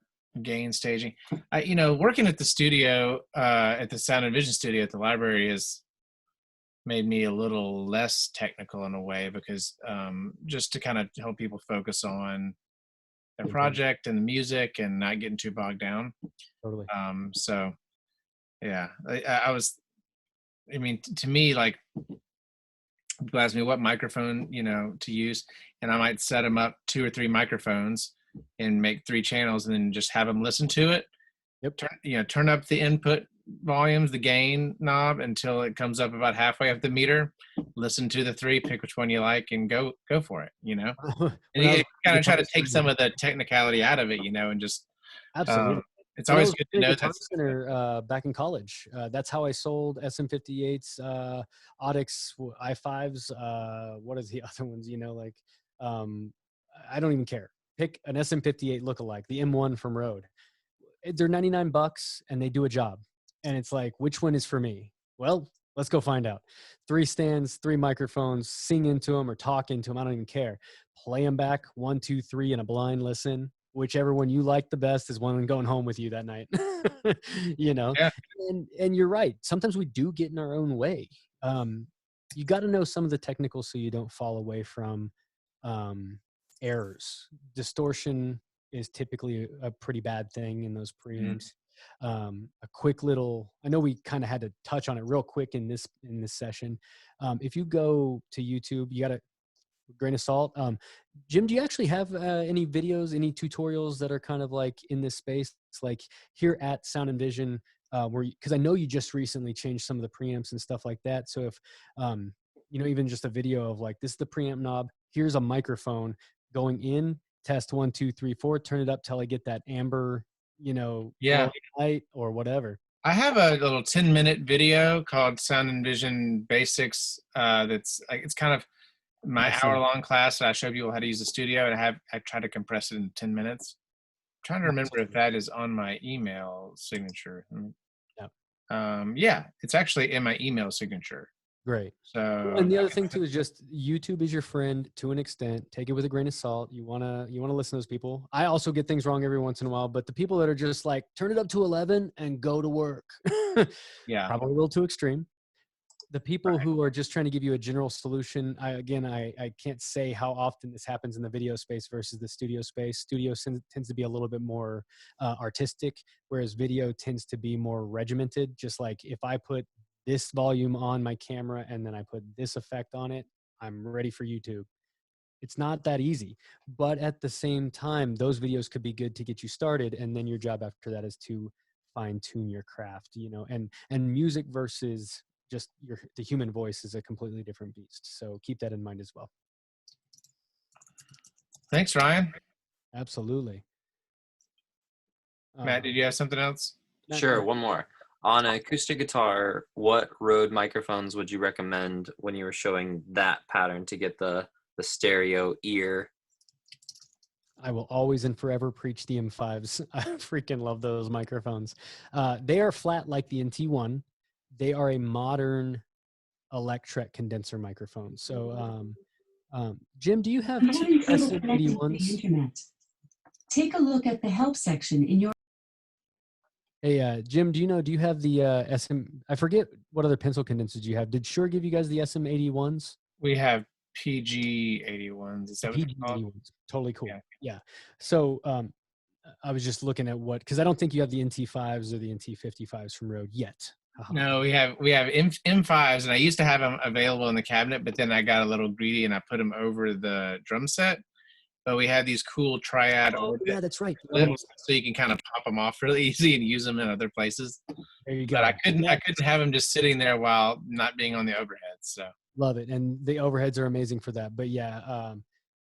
S1: gain staging. Working at the studio, at the Sound and Vision studio at the library has made me a little less technical in a way, because just to kind of help people focus on their project and the music and not getting too bogged down.
S2: Totally.
S1: So yeah, to me, like, people ask me what microphone, to use, and I might set them up 2 or 3 microphones and make 3 channels and then just have them listen to it.
S2: Yep.
S1: Turn up the input volumes, the gain knob, until it comes up about halfway up the meter. Listen to the 3, pick which one you like, and go for it. And you kind of try to take some of the technicality out of it, and just
S2: absolutely.
S1: It's always good to know
S2: that. Center, back in college, that's how I sold SM58s, Audix i5s. What is the other ones? I don't even care. Pick an SM58 lookalike, the M1 from RØDE. They're $99 and they do a job. And it's like, which one is for me? Well, let's go find out. 3 stands, 3 microphones, sing into them or talk into them. I don't even care. Play them back 1, 2, 3 in a blind listen. Whichever one you like the best is one going home with you that night.
S1: Yeah.
S2: And you're right. Sometimes we do get in our own way. You got to know some of the technicals so you don't fall away from errors. Distortion is typically a pretty bad thing in those preamps. A quick little, I know we kind of had to touch on it real quick in this session. If you go to YouTube, you got to grain of salt. Jim, do you actually have any videos, any tutorials that are kind of like in this space? It's like here at Sound and Vision, because I know you just recently changed some of the preamps and stuff like that. So if, even just a video of like, this is the preamp knob, here's a microphone going in, test 1, 2, 3, 4, turn it up till I get that amber, light or whatever.
S1: I have a little 10-minute video called Sound and Vision Basics. That's like, it's kind of my hour-long class that I show people how to use the studio, and I try to compress it in 10 minutes. I'm trying to remember if that is on my email signature. Yeah, it's actually in my email signature.
S2: Great.
S1: So,
S2: and the other thing too is just YouTube is your friend to an extent. Take it with a grain of salt. You wanna listen to those people. I also get things wrong every once in a while, but the people that are just like, turn it up to 11 and go to work.
S1: Yeah,
S2: probably a little too extreme. The people who are just trying to give you a general solution, I can't say how often this happens in the video space versus the studio space. Studio tends to be a little bit more artistic, whereas video tends to be more regimented. Just like if I put this volume on my camera and then I put this effect on it, I'm ready for YouTube. It's not that easy, but at the same time, those videos could be good to get you started. And then your job after that is to fine tune your craft, you know, and music versus just the human voice is a completely different beast. So keep that in mind as well.
S1: Thanks, Ryan.
S2: Absolutely.
S1: Matt, did you have something else?
S4: Sure, one more. On an acoustic guitar, what Rode microphones would you recommend when you were showing that pattern to get the stereo ear?
S2: I will always and forever preach the M5s. I freaking love those microphones. They are flat like the NT1. They are a modern electret condenser microphone. So, Jim, do you have two SM81s?
S5: Take a look at the help section in your.
S2: Hey, Jim, do you have the I forget what other pencil condensers you have. Did Shure give you guys the SM81s?
S1: We have PG81s. Is that what they're called?
S2: PG81s. Totally cool.
S1: Yeah.
S2: Yeah. So, I was just looking at because I don't think you have the NT5s or the NT55s from Rode yet.
S1: No, we have M5s, and I used to have them available in the cabinet, but then I got a little greedy and I put them over the drum set. But we have these cool triad
S2: yeah, that's right.
S1: clips, so you can kind of pop them off really easy and use them in other places.
S2: There you go.
S1: But I couldn't have them just sitting there while not being on the overhead. So
S2: love it, and the overheads are amazing for that. But yeah,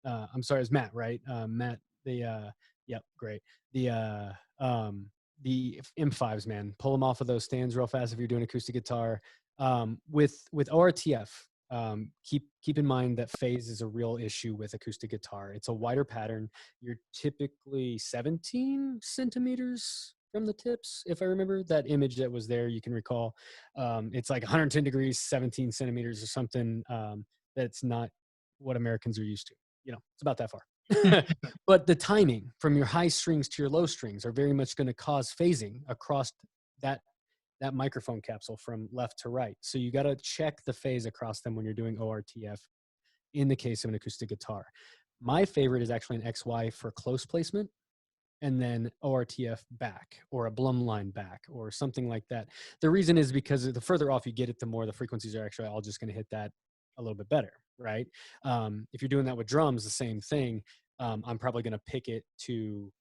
S2: I'm sorry, it's Matt, right? Matt, yep, great. The M5s, man, pull them off of those stands real fast if you're doing acoustic guitar. With ORTF, keep in mind that phase is a real issue with acoustic guitar. It's a wider pattern. You're typically 17 centimeters from the tips, if I remember that image that was there. You can recall, it's like 110 degrees, 17 centimeters or something. That's not what Americans are used to. You know, it's about that far. But the timing from your high strings to your low strings are very much going to cause phasing across that microphone capsule from left to right. So you got to check the phase across them when you're doing ORTF in the case of an acoustic guitar. My favorite is actually an XY for close placement, and then ORTF back or a Blum line back or something like that. The reason is because the further off you get it, the more the frequencies are actually all just going to hit that a little bit better, right? If you're doing that with drums, the same thing. I'm probably going to pick it to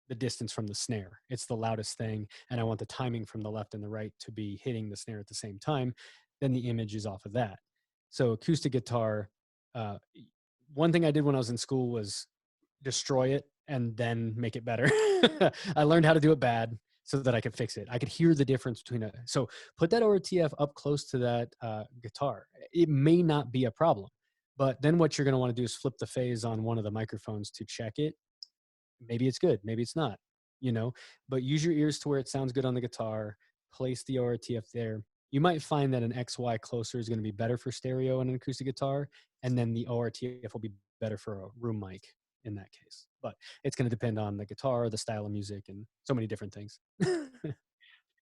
S2: the distance from the snare. It's the loudest thing, and I want the timing from the left and the right to be hitting the snare at the same time. Then the image is off of that. So acoustic guitar, one thing I did when I was in school was destroy it and then make it better. I learned how to do it bad so that I could fix it. I could hear the difference between it. So put that ORTF up close to that guitar. It may not be a problem. But then what you're going to want to do is flip the phase on one of the microphones to check it. Maybe it's good, maybe it's not, you know, but use your ears to where it sounds good on the guitar, place the ORTF there. You might find that an XY closer is going to be better for stereo and an acoustic guitar, and then the ORTF will be better for a room mic in that case. But it's going to depend on the guitar, the style of music, and so many different things.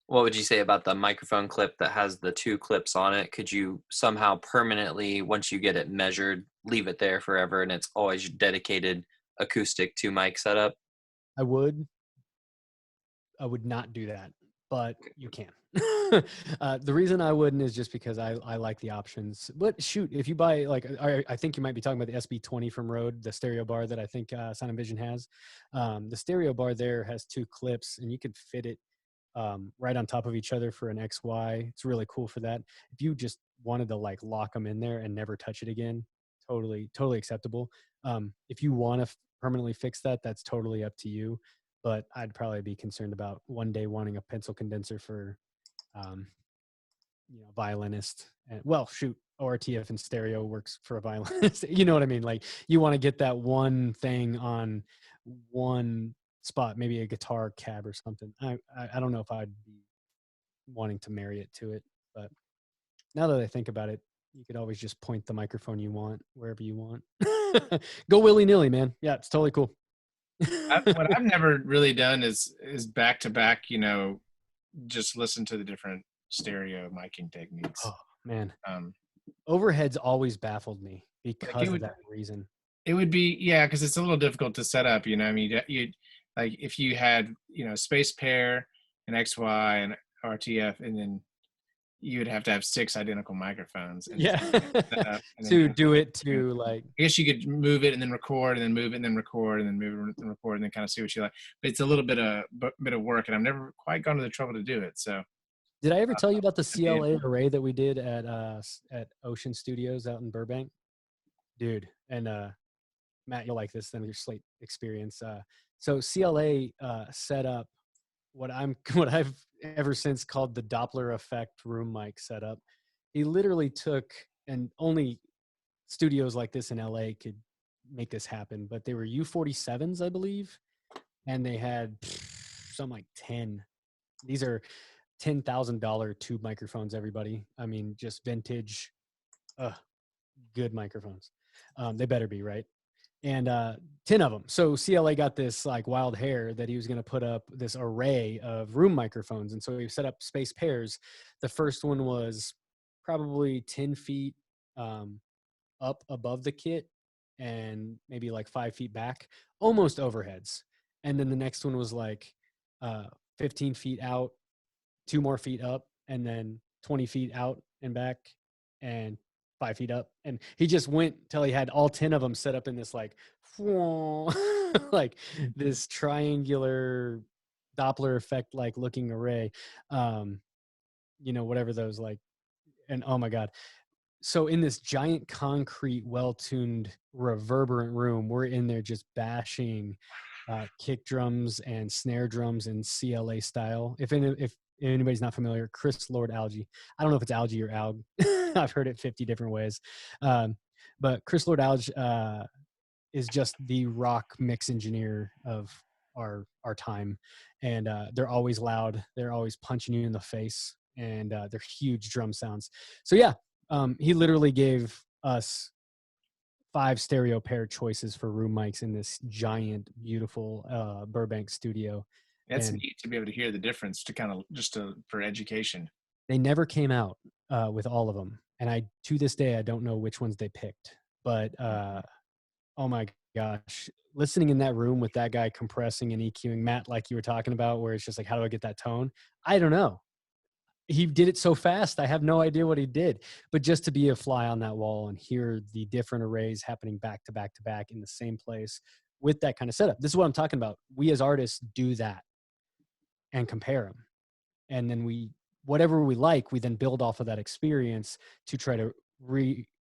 S4: What would you say about the microphone clip that has the two clips on it? Could you somehow permanently, once you get it measured, leave it there forever and it's always your dedicated acoustic 2-mic setup?
S2: I would not do that, but you can. The reason I wouldn't is just because I like the options. But shoot, if you buy, like, I think you might be talking about the SB20 from Rode, the stereo bar that I think Sound and Vision has. The stereo bar there has two clips, and you could fit it right on top of each other for an XY. It's really cool for that. If you just wanted to like lock them in there and never touch it again, totally acceptable. If you want to permanently fix that, that's totally up to you. But I'd probably be concerned about one day wanting a pencil condenser for, violinist. And, well, shoot, ORTF in stereo works for a violinist. You know what I mean? Like you want to get that one thing on one spot, maybe a guitar cab or something. I don't know if I'd be wanting to marry it to it, but now that I think about it, you could always just point the microphone you want wherever you want. Go willy-nilly, man. Yeah, it's totally cool.
S1: What I've never really done is back to back, just listen to the different stereo miking techniques.
S2: Oh, man.
S1: Um,
S2: Overheads always baffled me because
S1: would-
S2: of that reason.
S1: it would be, yeah, because it's a little difficult to set up. I mean, you like if you had space pair and XY and RTF, and then you would have to have 6 identical microphones. And
S2: Yeah.
S1: set up, and then
S2: To do it to like,
S1: I guess you could move it and then record, and then move it and then record, and then move it and record, and then kind of see what you like. But it's a little bit of work, and I've never quite gone to the trouble to do it. So,
S2: did I ever tell you about the
S1: be
S2: CLA array that we did at Ocean Studios out in Burbank? Dude, and Matt, you'll like this then with your Slate experience. So CLA set up what I've ever since called the Doppler effect room mic setup. He literally took, and only studios like this in LA could make this happen, but they were U47s, I believe, and they had something like 10. These are $10,000 tube microphones, everybody. I mean, just vintage, good microphones. They better be, right? And 10 of them. So CLA got this like wild hair that he was going to put up this array of room microphones. And so he set up space pairs. The first one was probably 10 feet up above the kit and maybe like 5 feet back, almost overheads. And then the next one was like 15 feet out, 2 more feet up, and then 20 feet out and back, and 5 feet up. And he just went till he had all 10 of them set up in this like like this triangular Doppler effect like looking array, whatever those like. And oh my god, so in this giant concrete well-tuned reverberant room, we're in there just bashing kick drums and snare drums in CLA style. If anybody's not familiar, Chris Lord Alge. I don't know if it's Alge or Alg. I've heard it 50 different ways. But Chris Lord Alge is just the rock mix engineer of our time. And they're always loud. They're always punching you in the face. And they're huge drum sounds. So yeah, he literally gave us 5 stereo pair choices for room mics in this giant, beautiful Burbank studio.
S1: That's
S2: And
S1: neat to be able to hear the difference for education.
S2: they never came out with all of them. And to this day, I don't know which ones they picked. But oh my gosh, listening in that room with that guy compressing and EQing, Matt, like you were talking about, where it's just like, how do I get that tone? I don't know. He did it so fast. I have no idea what he did, but just to be a fly on that wall and hear the different arrays happening back to back to back in the same place with that kind of setup. This is what I'm talking about. We as artists do that and compare them. And then whatever we like, we then build off of that experience to try to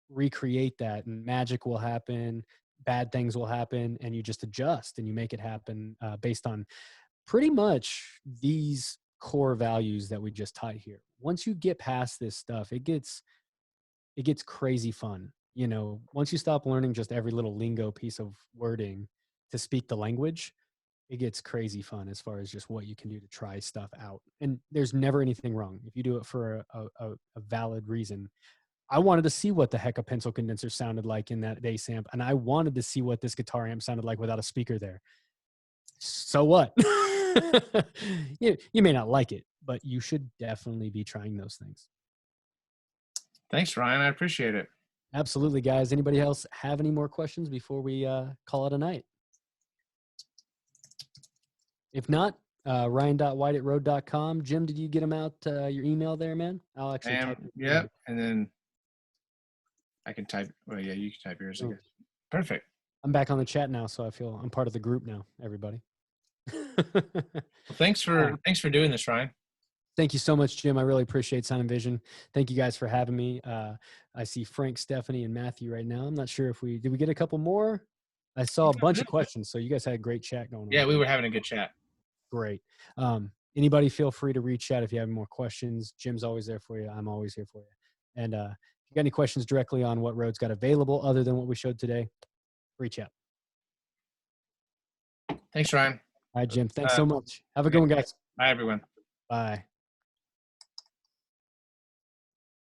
S2: recreate that, and magic will happen. Bad things will happen, and you just adjust and you make it happen based on pretty much these core values that we just taught here. Once you get past this stuff, it gets crazy fun. Once you stop learning just every little lingo piece of wording to speak the language, it gets crazy fun as far as just what you can do to try stuff out. And there's never anything wrong if you do it for a valid reason. I wanted to see what the heck a pencil condenser sounded like in that bass amp, and I wanted to see what this guitar amp sounded like without a speaker there. So what? You may not like it, but you should definitely be trying those things.
S1: Thanks, Ryan. I appreciate it.
S2: Absolutely, guys. Anybody else have any more questions before we call it a night? If not, ryan.white@rode.com. Jim, did you get him out your email there, man? I'll actually type it.
S1: Yep. And then I can type. Well, yeah, you can type yours. I guess. Perfect.
S2: I'm back on the chat now, so I feel I'm part of the group now, everybody.
S1: Well, thanks for doing this, Ryan.
S2: Thank you so much, Jim. I really appreciate Sound and Vision. Thank you guys for having me. I see Frank, Stephanie, and Matthew right now. I'm not sure if did we get a couple more? I saw a bunch of questions, so you guys had a great chat going on.
S1: Yeah, we were having a good chat.
S2: Great. Anybody feel free to reach out if you have more questions. Jim's always there for you. I'm always here for you. And if you got any questions directly on what Rhode's got available other than what we showed today, reach out.
S1: Thanks, Ryan.
S2: All right, Jim. Thanks so much. Have a good one, guys.
S1: Bye, everyone.
S2: Bye.